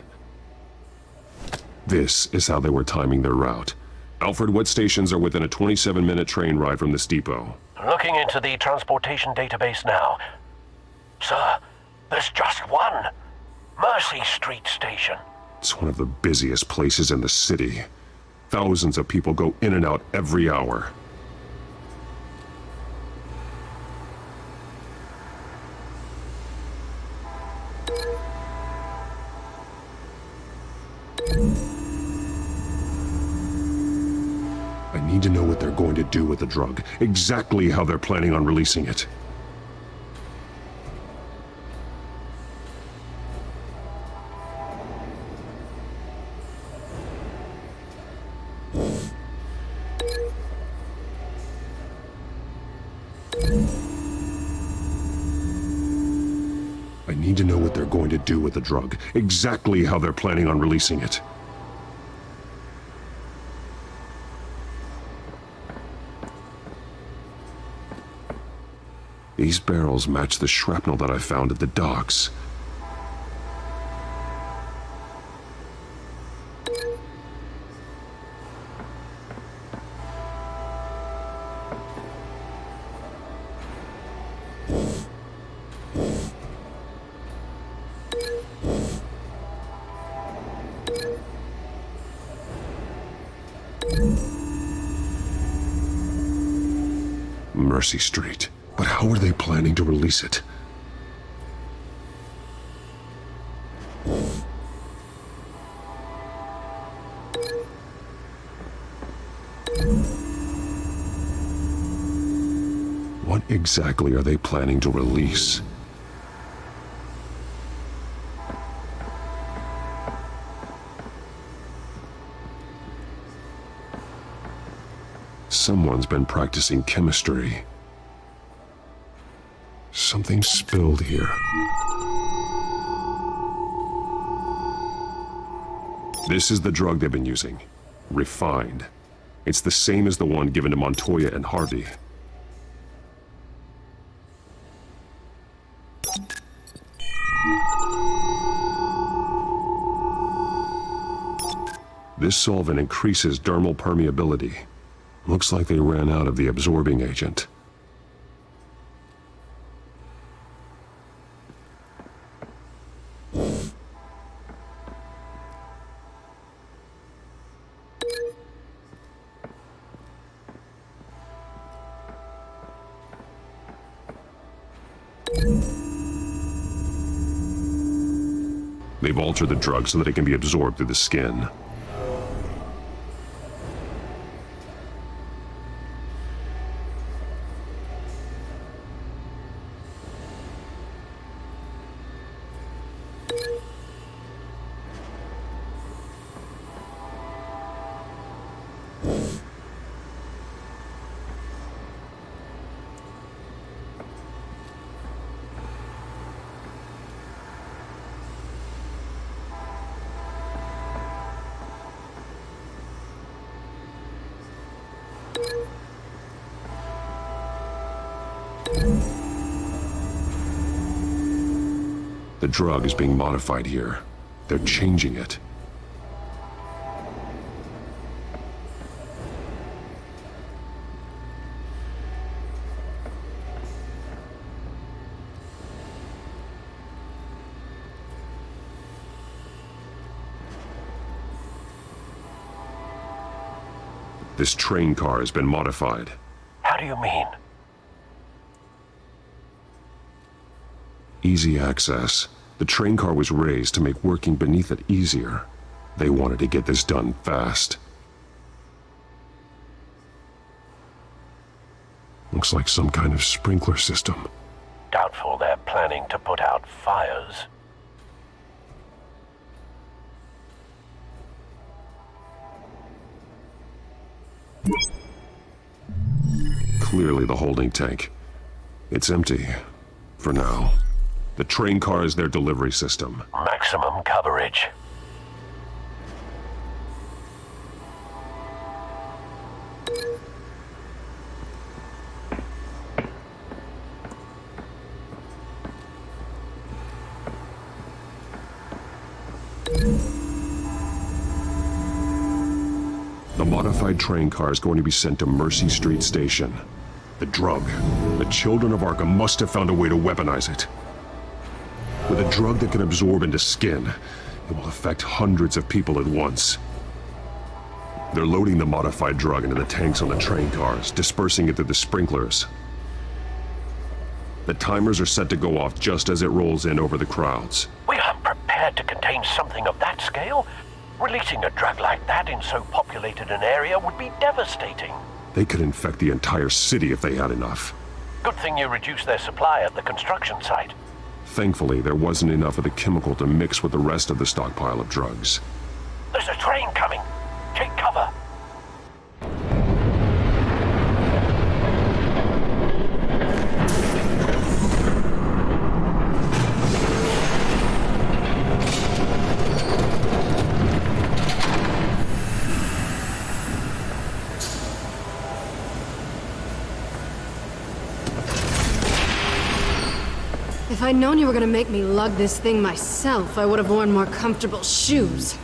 This is how they were timing their route. Alfred, what stations are within a 27-minute train ride from this depot? Looking into the transportation database now. Sir, there's just one. Mercy Street Station. It's one of the busiest places in the city. Thousands of people go in and out every hour. need to know what they're going to do with the drug, exactly how they're planning on releasing it. I need to know what they're going to do with the drug, exactly how they're planning on releasing it. These barrels match the shrapnel that I found at the docks. Mercy Street. But how are they planning to release it? What exactly are they planning to release? Someone's been practicing chemistry. Something spilled here. This is the drug they've been using. Refined. It's the same as the one given to Montoya and Harvey. This solvent increases dermal permeability. Looks like they ran out of the absorbing agent. They've altered the drug so that it can be absorbed through the skin. The drug is being modified here. They're changing it. This train car has been modified. How do you mean? Easy access. The train car was raised to make working beneath it easier. They wanted to get this done fast. Looks like some kind of sprinkler system. Doubtful they're planning to put out fires. Clearly the holding tank. It's empty. For now. The train car is their delivery system. Maximum coverage. The modified train car is going to be sent to Mercy Street Station. The drug. The children of Arkham must have found a way to weaponize it. With a drug that can absorb into skin, it will affect hundreds of people at once. They're loading the modified drug into the tanks on the train cars, dispersing it through the sprinklers. The timers are set to go off just as it rolls in over the crowds. We aren't prepared to contain something of that scale. Releasing a drug like that in so populated an area would be devastating. They could infect the entire city if they had enough. Good thing you reduced their supply at the construction site. Thankfully, there wasn't enough of the chemical to mix with the rest of the stockpile of drugs. There's a train coming. Take cover. If I'd known you were gonna make me lug this thing myself, I would have worn more comfortable shoes.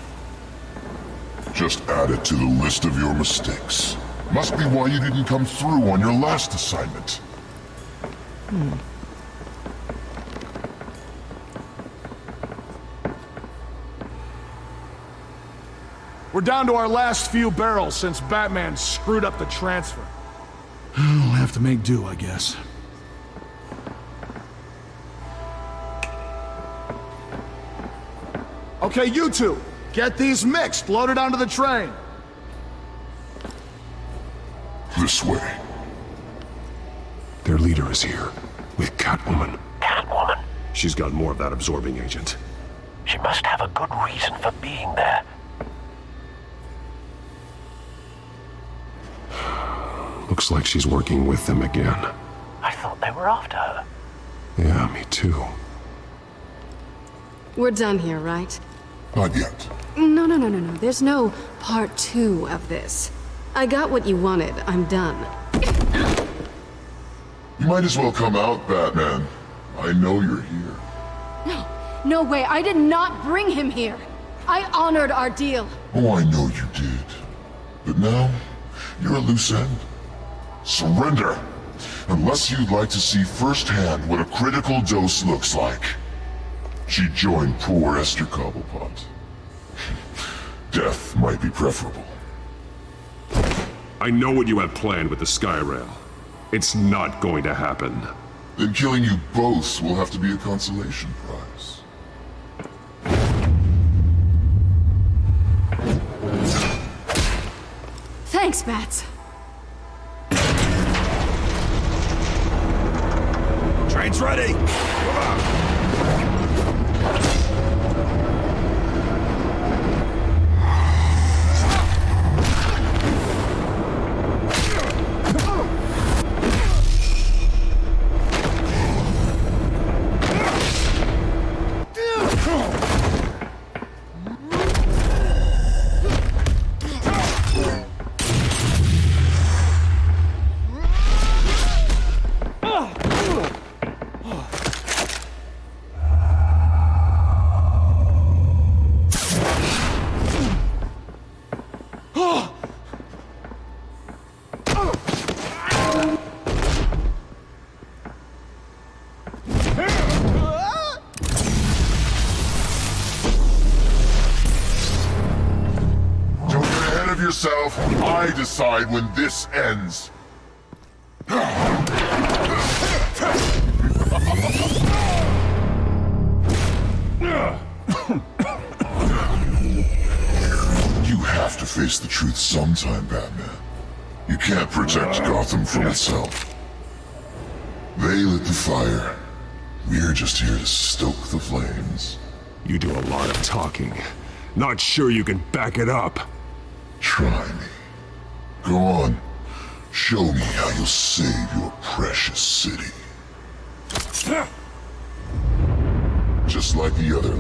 Just add it to the list of your mistakes. Must be why you didn't come through on your last assignment. We're down to our last few barrels since Batman screwed up the transfer. We'll have to make do, I guess. Okay, you two, get these mixed, loaded onto the train. This way. Their leader is here, with Catwoman. Catwoman? She's got more of that absorbing agent. She must have a good reason for being there. Looks like she's working with them again. I thought they were after her. Yeah, me too. We're done here, right? Not yet. No. There's no part 2 of this. I got what you wanted. I'm done. You might as well come out, Batman. I know you're here. No way. I did not bring him here. I honored our deal. Oh, I know you did. But now, you're a loose end. Surrender! Unless you'd like to see firsthand what a critical dose looks like. She joined poor Esther Cobblepot. Death might be preferable. I know what you have planned with the Skyrail. It's not going to happen. Then killing you both will have to be a consolation prize. Thanks, Bats. Train's ready! Move on! Yourself, I decide when this ends. You have to face the truth sometime, Batman. You can't protect Gotham from itself. They lit the fire. We're just here to stoke the flames. You do a lot of talking. Not sure you can back it up. Try me. Go on. Show me how you'll save your precious city. Just like the other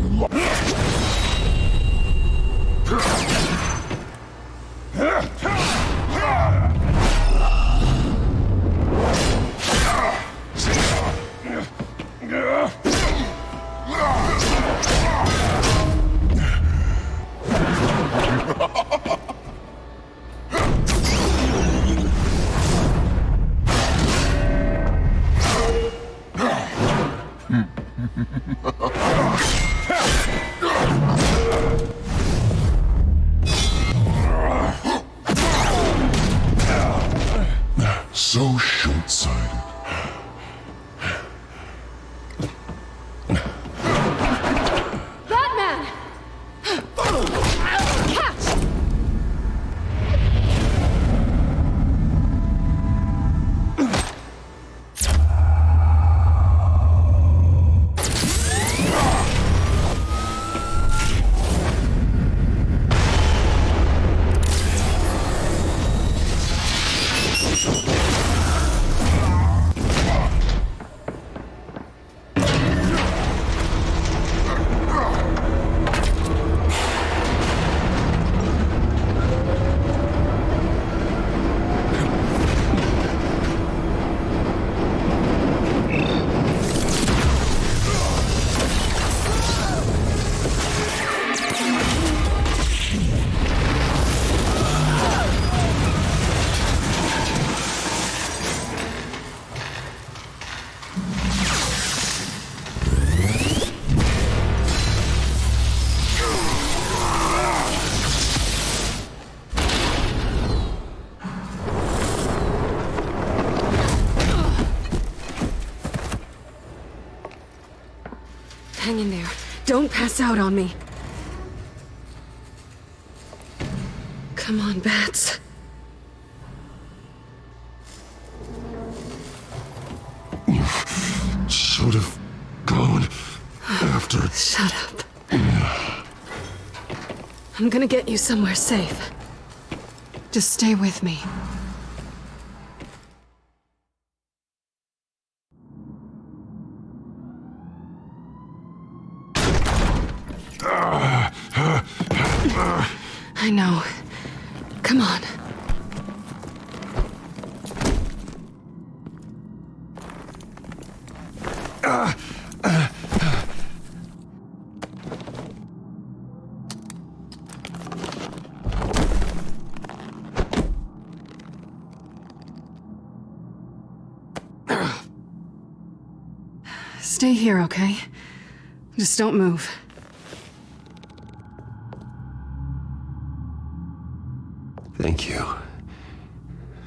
Don't pass out on me. Come on, Bats. You should have gone after... Shut up. I'm gonna get you somewhere safe. Just stay with me. I know. Come on. Stay here, okay? Just don't move. Thank you,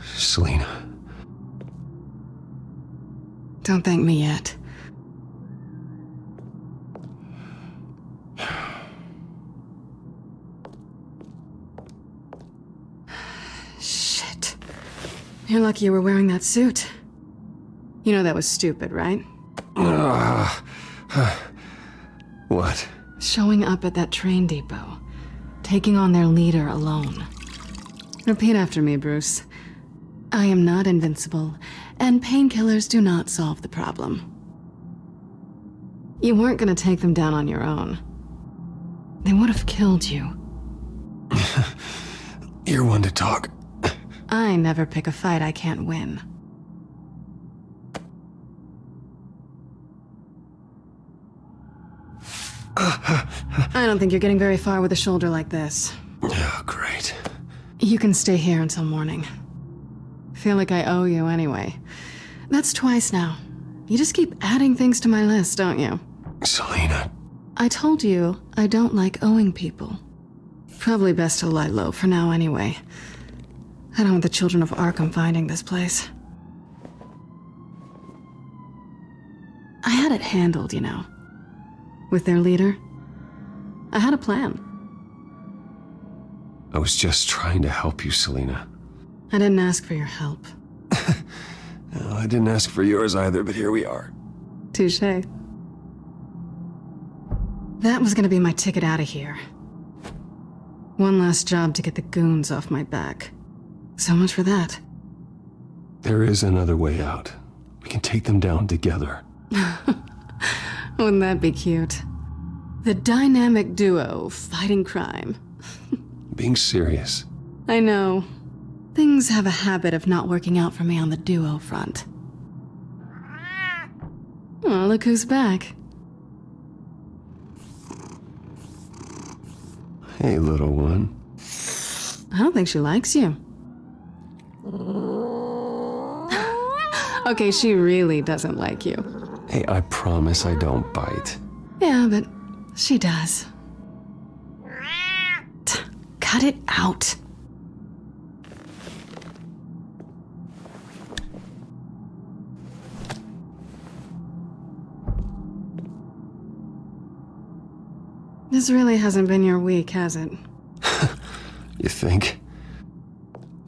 Selina. Don't thank me yet. Shit. You're lucky you were wearing that suit. You know that was stupid, right? What? Showing up at that train depot. Taking on their leader alone. Repeat after me, Bruce. I am not invincible, and painkillers do not solve the problem. You weren't gonna take them down on your own. They would have killed you. You're one to talk. I never pick a fight I can't win. I don't think you're getting very far with a shoulder like this. Oh, great. You can stay here until morning. Feel like I owe you anyway. That's twice now. You just keep adding things to my list, don't you? Selina. I told you I don't like owing people. Probably best to lie low for now anyway. I don't want the children of Arkham finding this place. I had it handled, you know. With their leader. I had a plan. I was just trying to help you, Selina. I didn't ask for your help. Well, I didn't ask for yours either, but here we are. Touché. That was gonna be my ticket out of here. One last job to get the goons off my back. So much for that. There is another way out. We can take them down together. Wouldn't that be cute? The dynamic duo fighting crime. Being serious. I know. Things have a habit of not working out for me on the duo front. Oh, look who's back. Hey, little one. I don't think she likes you. Okay, she really doesn't like you. Hey, I promise I don't bite. Yeah, but she does. Cut it out. This really hasn't been your week, has it? You think?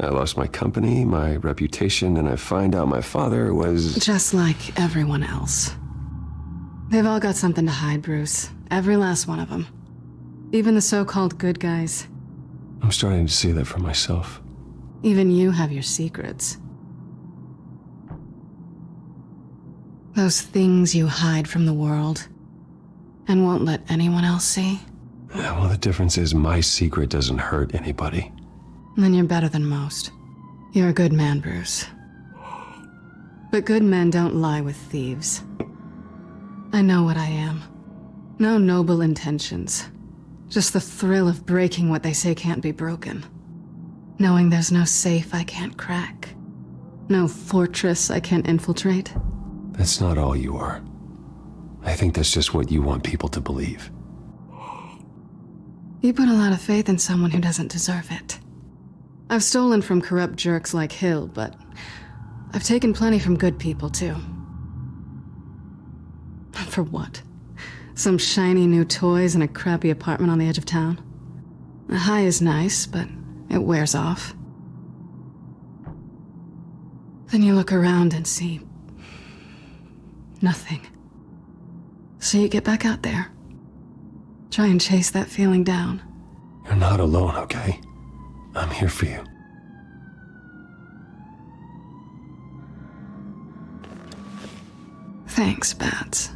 I lost my company, my reputation, and I find out my father was... Just like everyone else. They've all got something to hide, Bruce. Every last one of them. Even the so-called good guys. I'm starting to see that for myself. Even you have your secrets. Those things you hide from the world and won't let anyone else see. Yeah, well, the difference is my secret doesn't hurt anybody. Then you're better than most. You're a good man, Bruce. But good men don't lie with thieves. I know what I am. No noble intentions. Just the thrill of breaking what they say can't be broken. Knowing there's no safe I can't crack. No fortress I can't infiltrate. That's not all you are. I think that's just what you want people to believe. You put a lot of faith in someone who doesn't deserve it. I've stolen from corrupt jerks like Hill, but I've taken plenty from good people, too. For what? Some shiny new toys and a crappy apartment on the edge of town. The high is nice, but it wears off. Then you look around and see nothing. So you get back out there. Try and chase that feeling down. You're not alone, okay? I'm here for you. Thanks, Bats.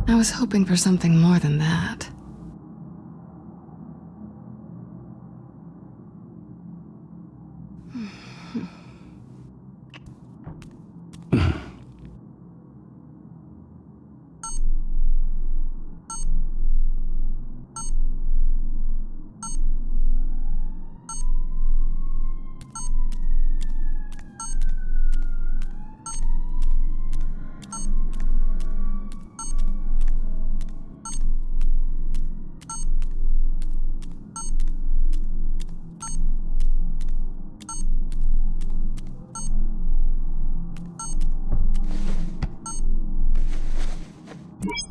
I was hoping for something more than that.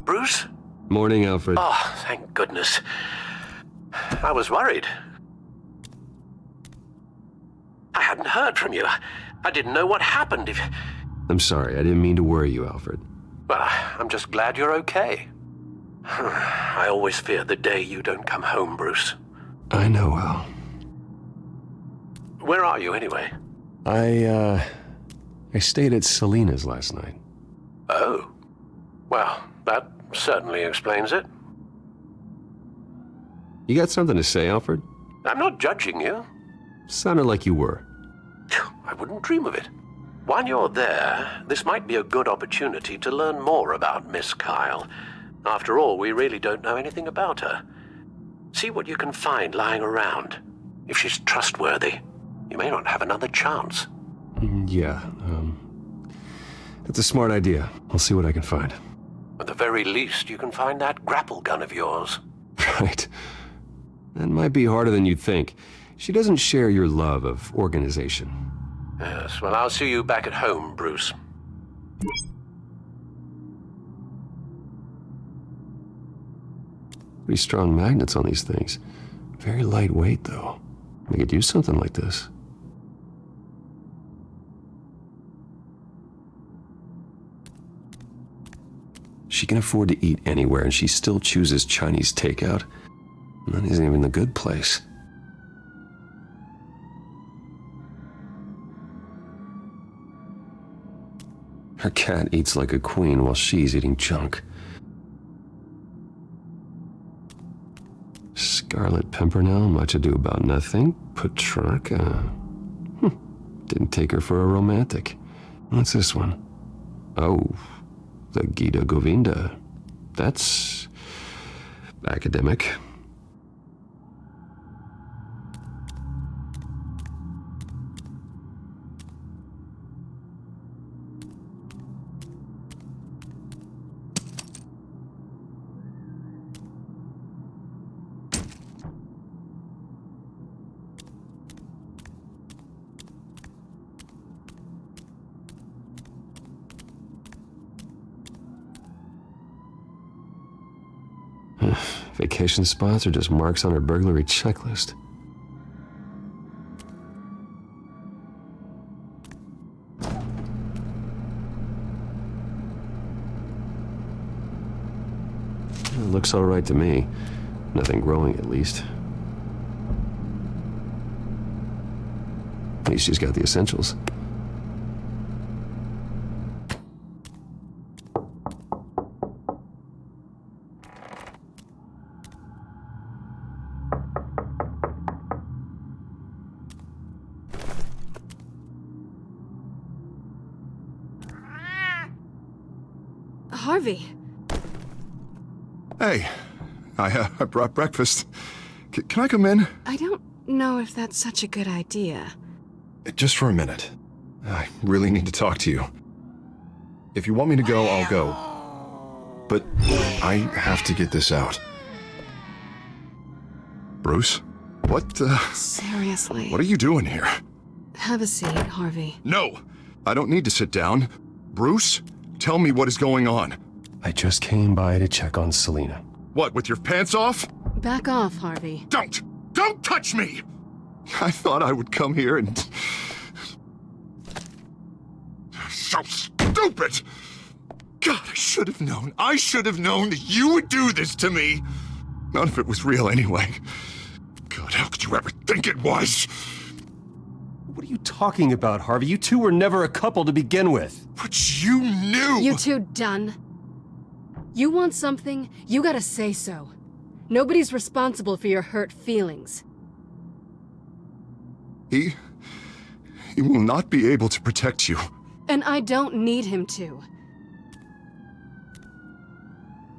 Bruce? Morning, Alfred. Oh, thank goodness. I was worried. I hadn't heard from you. I didn't know what happened if... I'm sorry, I didn't mean to worry you, Alfred. Well, I'm just glad you're okay. I always fear the day you don't come home, Bruce. I know, Al. Where are you, anyway? I stayed at Selina's last night. Oh. Well, that certainly explains it. You got something to say, Alfred? I'm not judging you. Sounded like you were. I wouldn't dream of it. While you're there, this might be a good opportunity to learn more about Miss Kyle. After all, we really don't know anything about her. See what you can find lying around. If she's trustworthy, you may not have another chance. Yeah, that's a smart idea. I'll see what I can find. At the very least, you can find that grapple gun of yours. Right. That might be harder than you'd think. She doesn't share your love of organization. Yes, well, I'll see you back at home, Bruce. Pretty strong magnets on these things. Very lightweight, though. We could use something like this. She can afford to eat anywhere, and she still chooses Chinese takeout. And that isn't even the good place. Her cat eats like a queen while she's eating junk. Scarlet Pimpernel, much ado about nothing. Petrarca. Didn't take her for a romantic. What's this one? Oh, the Gita Govinda. That's academic. Vacation spots are just marks on her burglary checklist. It looks all right to me. Nothing growing, at least. At least she's got the essentials. Harvey. Hey, I brought breakfast. Can I come in? I don't know if that's such a good idea. Just for a minute. I really need to talk to you. If you want me to go, I'll go. But I have to get this out. Bruce? What, Seriously. What are you doing here? Have a seat, Harvey. No! I don't need to sit down. Bruce, tell me what is going on. I just came by to check on Selina. What, with your pants off? Back off, Harvey. Don't! Don't touch me! I thought I would come here and... So stupid! God, I should have known. I should have known that you would do this to me. None of it was real anyway. God, how could you ever think it was? What are you talking about, Harvey? You two were never a couple to begin with. But you knew! You two done? You want something, you gotta say so. Nobody's responsible for your hurt feelings. He will not be able to protect you. And I don't need him to.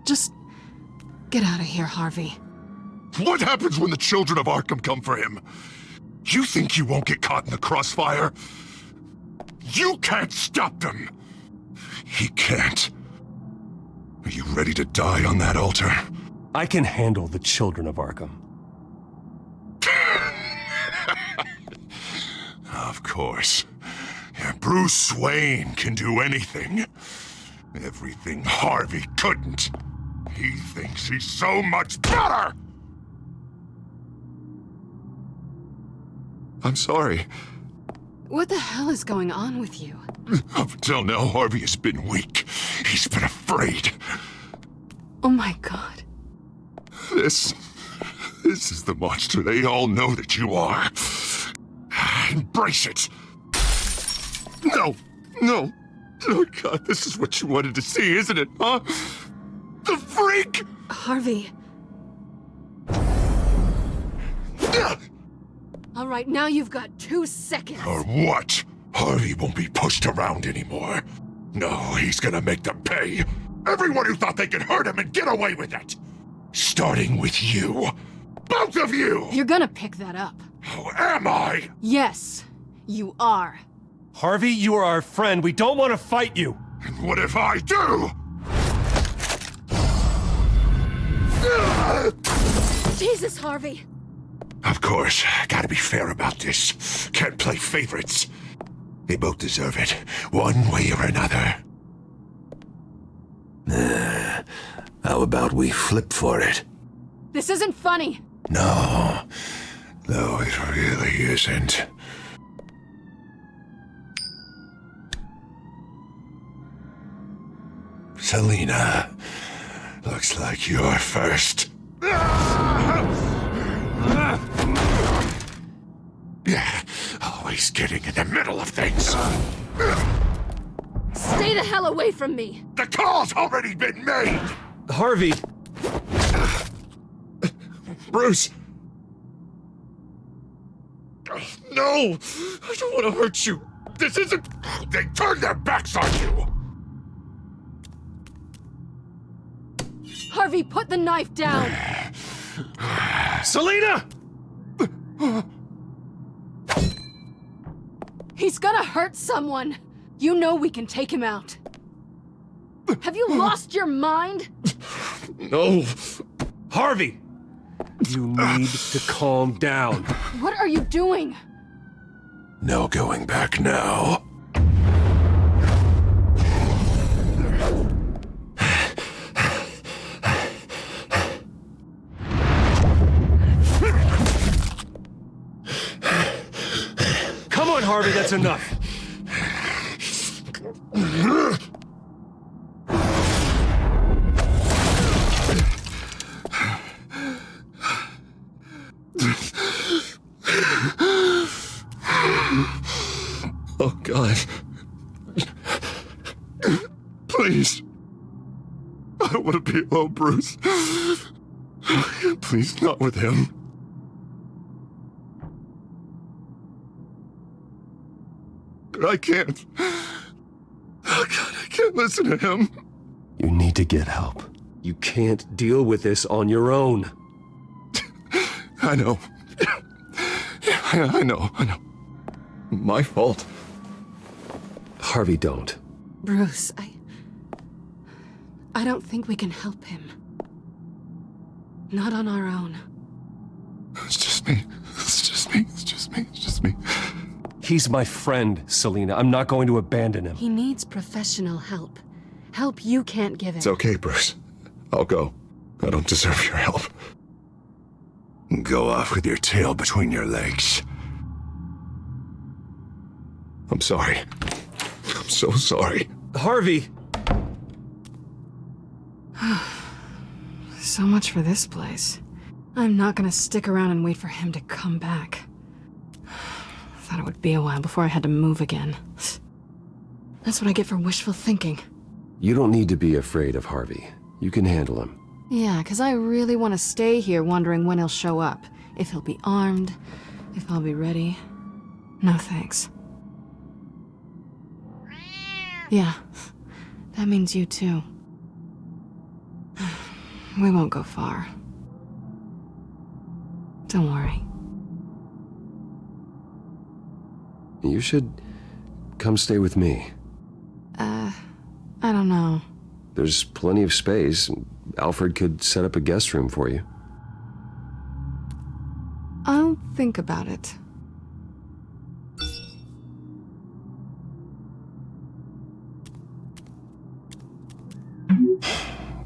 Just get out of here, Harvey. What happens when the children of Arkham come for him? You think you won't get caught in the crossfire? You can't stop them! He can't. Are you ready to die on that altar? I can handle the children of Arkham. Of course. Yeah, Bruce Wayne can do anything. Everything Harvey couldn't. He thinks he's so much better! I'm sorry. What the hell is going on with you? Up until now, Harvey has been weak. He's been afraid. Oh my God. This is the monster they all know that you are. Embrace it. No. Oh God, this is what you wanted to see, isn't it, huh? The freak! Harvey. All right, now you've got 2 seconds. Or what? Harvey won't be pushed around anymore. No, he's gonna make them pay. Everyone who thought they could hurt him and get away with it. Starting with you. Both of you! You're gonna pick that up. Oh, am I? Yes, you are. Harvey, you are our friend. We don't want to fight you. And what if I do? Jesus, Harvey. Of course, gotta be fair about this. Can't play favorites. They both deserve it, one way or another. How about we flip for it? This isn't funny. No, it really isn't. Selina, looks like you're first. Yeah, always getting in the middle of things. Stay the hell away from me. The call's already been made! Harvey! Bruce! No! I don't want to hurt you! This isn't... They turned their backs on you! Harvey, put the knife down! Selina! He's gonna hurt someone! You know we can take him out. Have you lost your mind? No. Harvey! You need to calm down. What are you doing? No going back now. Come on, Harvey, that's enough. Oh, God. Please. I don't want to be alone, Bruce. Please, not with him. I can't. Oh, God, I can't listen to him. You need to get help. You can't deal with this on your own. I know. I know. My fault. Harvey, don't. Bruce, I don't think we can help him. Not on our own. It's just me. just me. He's my friend, Selina. I'm not going to abandon him. He needs professional help. Help you can't give him. It's okay, Bruce. I'll go. I don't deserve your help. Go off with your tail between your legs. I'm sorry. I'm so sorry. Harvey! So much for this place. I'm not gonna stick around and wait for him to come back. Thought it would be a while before I had to move again. That's what I get for wishful thinking. You don't need to be afraid of Harvey. You can handle him. Yeah, 'cause I really want to stay here wondering when he'll show up. If he'll be armed, if I'll be ready. No thanks. Yeah, that means you too. We won't go far. Don't worry. You should come stay with me. I don't know. There's plenty of space. Alfred could set up a guest room for you. I'll think about it.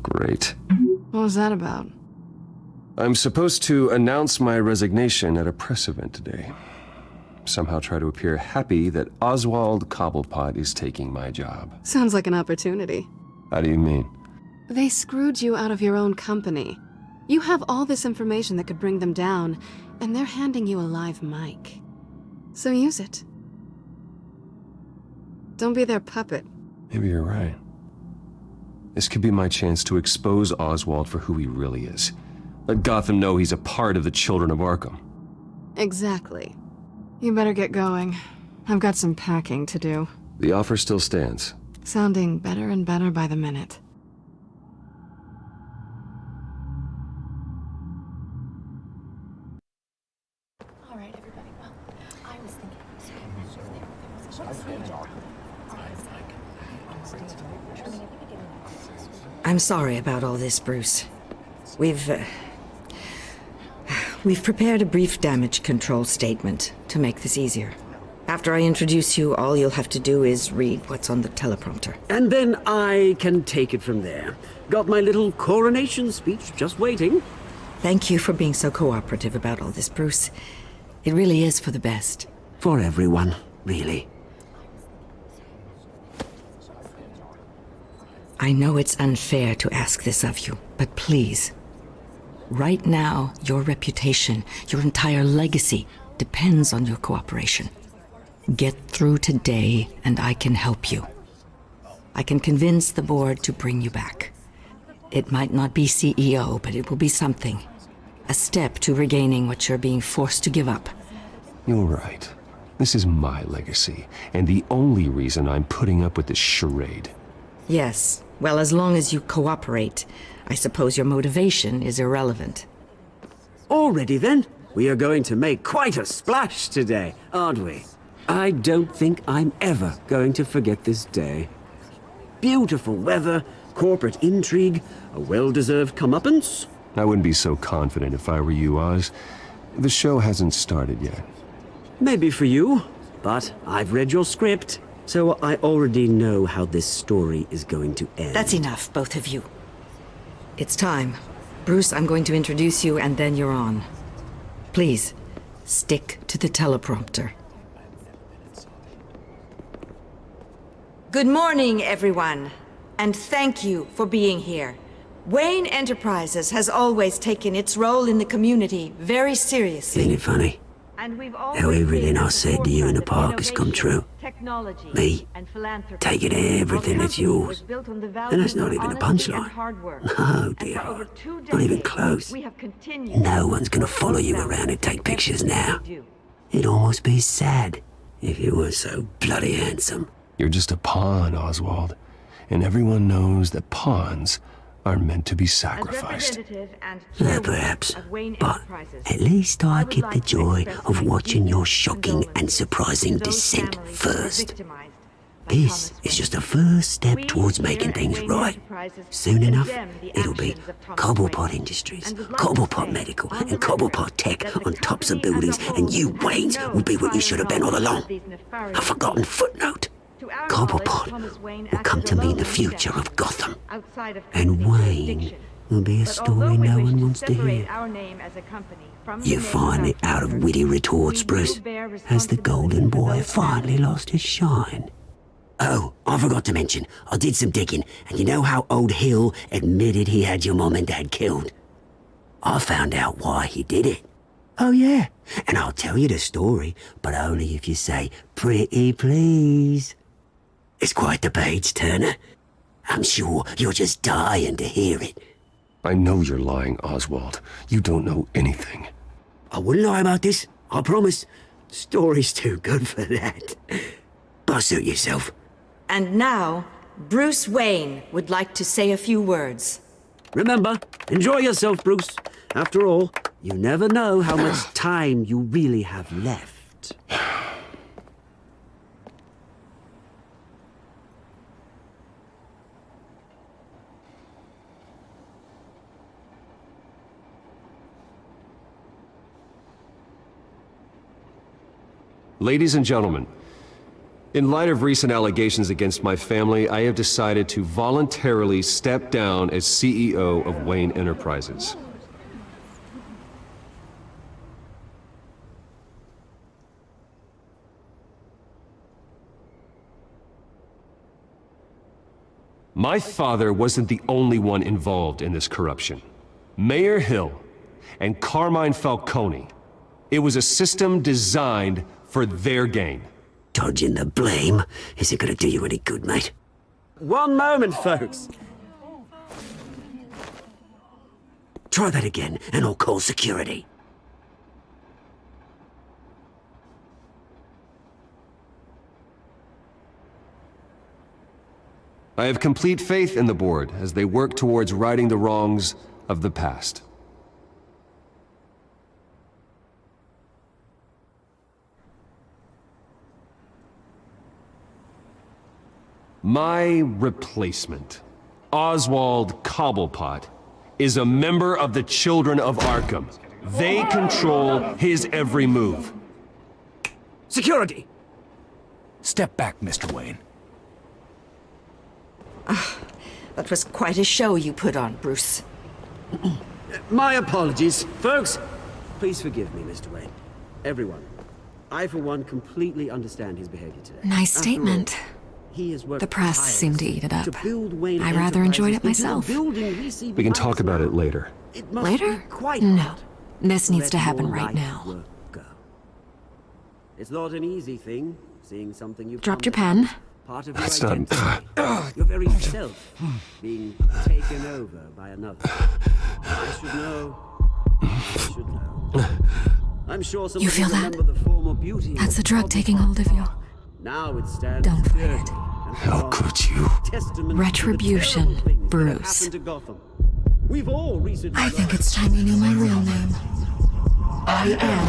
Great. What was that about? I'm supposed to announce my resignation at a press event today. Somehow try to appear happy that Oswald Cobblepot is taking my job. Sounds like an opportunity. How do you mean? They screwed you out of your own company. You have all this information that could bring them down, and they're handing you a live mic. So use it. Don't be their puppet. Maybe you're right. This could be my chance to expose Oswald for who he really is. Let Gotham know he's a part of the Children of Arkham. Exactly. You better get going. I've got some packing to do. The offer still stands. Sounding better and better by the minute. All right, everybody. Well, I was thinking... I'm sorry about all this, Bruce. We've prepared a brief damage control statement to make this easier. After I introduce you, all you'll have to do is read what's on the teleprompter. And then I can take it from there. Got my little coronation speech just waiting. Thank you for being so cooperative about all this, Bruce. It really is for the best. For everyone, really. I know it's unfair to ask this of you, but please. Right now, your reputation, your entire legacy, depends on your cooperation. Get through today, and I can help you. I can convince the board to bring you back. It might not be CEO, but it will be something. A step to regaining what you're being forced to give up. You're right. This is my legacy, and the only reason I'm putting up with this charade. Yes, well, as long as you cooperate, I suppose your motivation is irrelevant. Already then, we are going to make quite a splash today, aren't we? I don't think I'm ever going to forget this day. Beautiful weather, corporate intrigue, a well-deserved comeuppance. I wouldn't be so confident if I were you, Oz. The show hasn't started yet. Maybe for you, but I've read your script, so I already know how this story is going to end. That's enough, both of you. It's time. Bruce, I'm going to introduce you, and then you're on. Please, stick to the teleprompter. Good morning, everyone, and thank you for being here. Wayne Enterprises has always taken its role in the community very seriously. Ain't it funny? How everything I said to you in the park has come true. Me, taking everything that's yours. And that's not even a punchline. No, dear heart. Not even close. No one's gonna follow you around and take pictures now. It'd almost be sad if you were so bloody handsome. You're just a pawn, Oswald. And everyone knows that pawns are meant to be sacrificed. Perhaps, but at least I get the joy of watching your shocking and surprising descent first. This is just a first step towards making things right. Soon enough, it'll be Cobblepot Industries, Cobblepot Medical, and Cobblepot Tech on tops of buildings, and you, Waynes, will be what you should have been all along. A forgotten footnote. Cobblepot will come to mean the future of Gotham. And Wayne will be a story no one wants to hear. You finally out of witty retorts, Bruce. Has the golden boy finally lost his shine? Oh, I forgot to mention, I did some digging, and you know how old Hill admitted he had your mom and dad killed? I found out why he did it. Oh yeah, and I'll tell you the story, but only if you say, pretty please. It's quite the page turner. I'm sure you're just dying to hear it. I know you're lying, Oswald. You don't know anything. I wouldn't lie about this, I promise. Story's too good for that. But suit yourself. And now, Bruce Wayne would like to say a few words. Remember, enjoy yourself, Bruce. After all, you never know how much time you really have left. Ladies and gentlemen, in light of recent allegations against my family, I have decided to voluntarily step down as CEO of Wayne Enterprises. My father wasn't the only one involved in this corruption. Mayor Hill and Carmine Falcone. It was a system designed for their gain. Dodging the blame isn't gonna do you any good, mate. One moment, folks. Try that again, and I'll call security. I have complete faith in the board as they work towards righting the wrongs of the past. My replacement, Oswald Cobblepot, is a member of the Children of Arkham. They control his every move. Security! Step back, Mr. Wayne. That was quite a show you put on, Bruce. My apologies. Folks, please forgive me, Mr. Wayne. Everyone. I, for one, completely understand his behavior today. Nice statement. The press seemed to eat it up. I rather enjoyed it myself. We can talk about it later. Later? No. This needs to happen right now. It's not an easy thing, seeing something you've Dropped your pen. Part of your identity. Your very self being taken over by another. I should know. I should know. I'm sure some You of feel that? remember the former beauty. That's the drug taking hold of you. Now it stands. Don't fight it. How could you? Retribution, Bruce. We've all recently I think it's time you knew my real name. I am.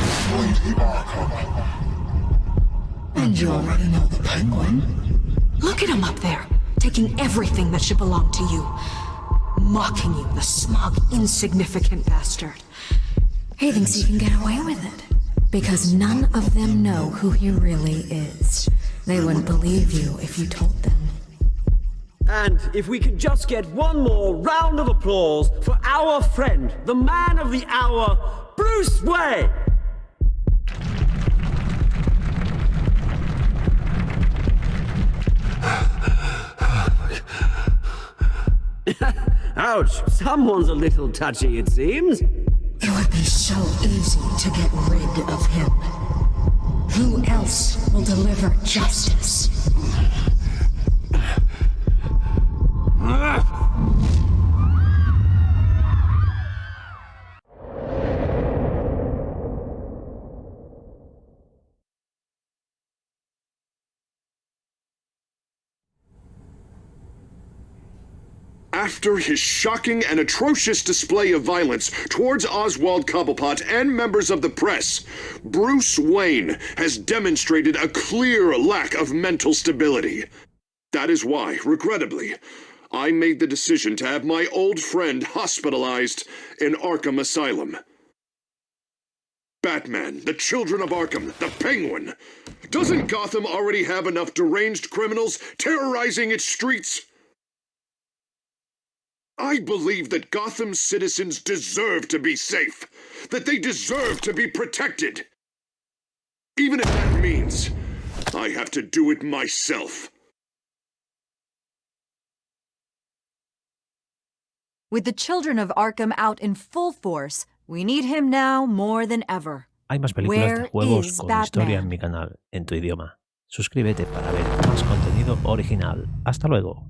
And you already know the Penguin. Look at him up there, taking everything that should belong to you. Mocking you, the smug, insignificant bastard. He thinks he can get away with it. Because none of them know who he really is. They wouldn't believe you if you told them. And if we can just get one more round of applause for our friend, the man of the hour, Bruce Wayne! Ouch, someone's a little touchy, it seems. It would be so easy to get rid of him. Who else will deliver justice? After his shocking and atrocious display of violence towards Oswald Cobblepot and members of the press, Bruce Wayne has demonstrated a clear lack of mental stability. That is why, regrettably, I made the decision to have my old friend hospitalized in Arkham Asylum. Batman, the Children of Arkham, the Penguin. Doesn't Gotham already have enough deranged criminals terrorizing its streets? I believe that Gotham's citizens deserve to be safe, that they deserve to be protected. Even if that means I have to do it myself. With the Children of Arkham out in full force, we need him now more than ever. Hay más películas de juegos con historia en mi canal, en tu idioma. Suscríbete para ver más contenido original. Hasta luego.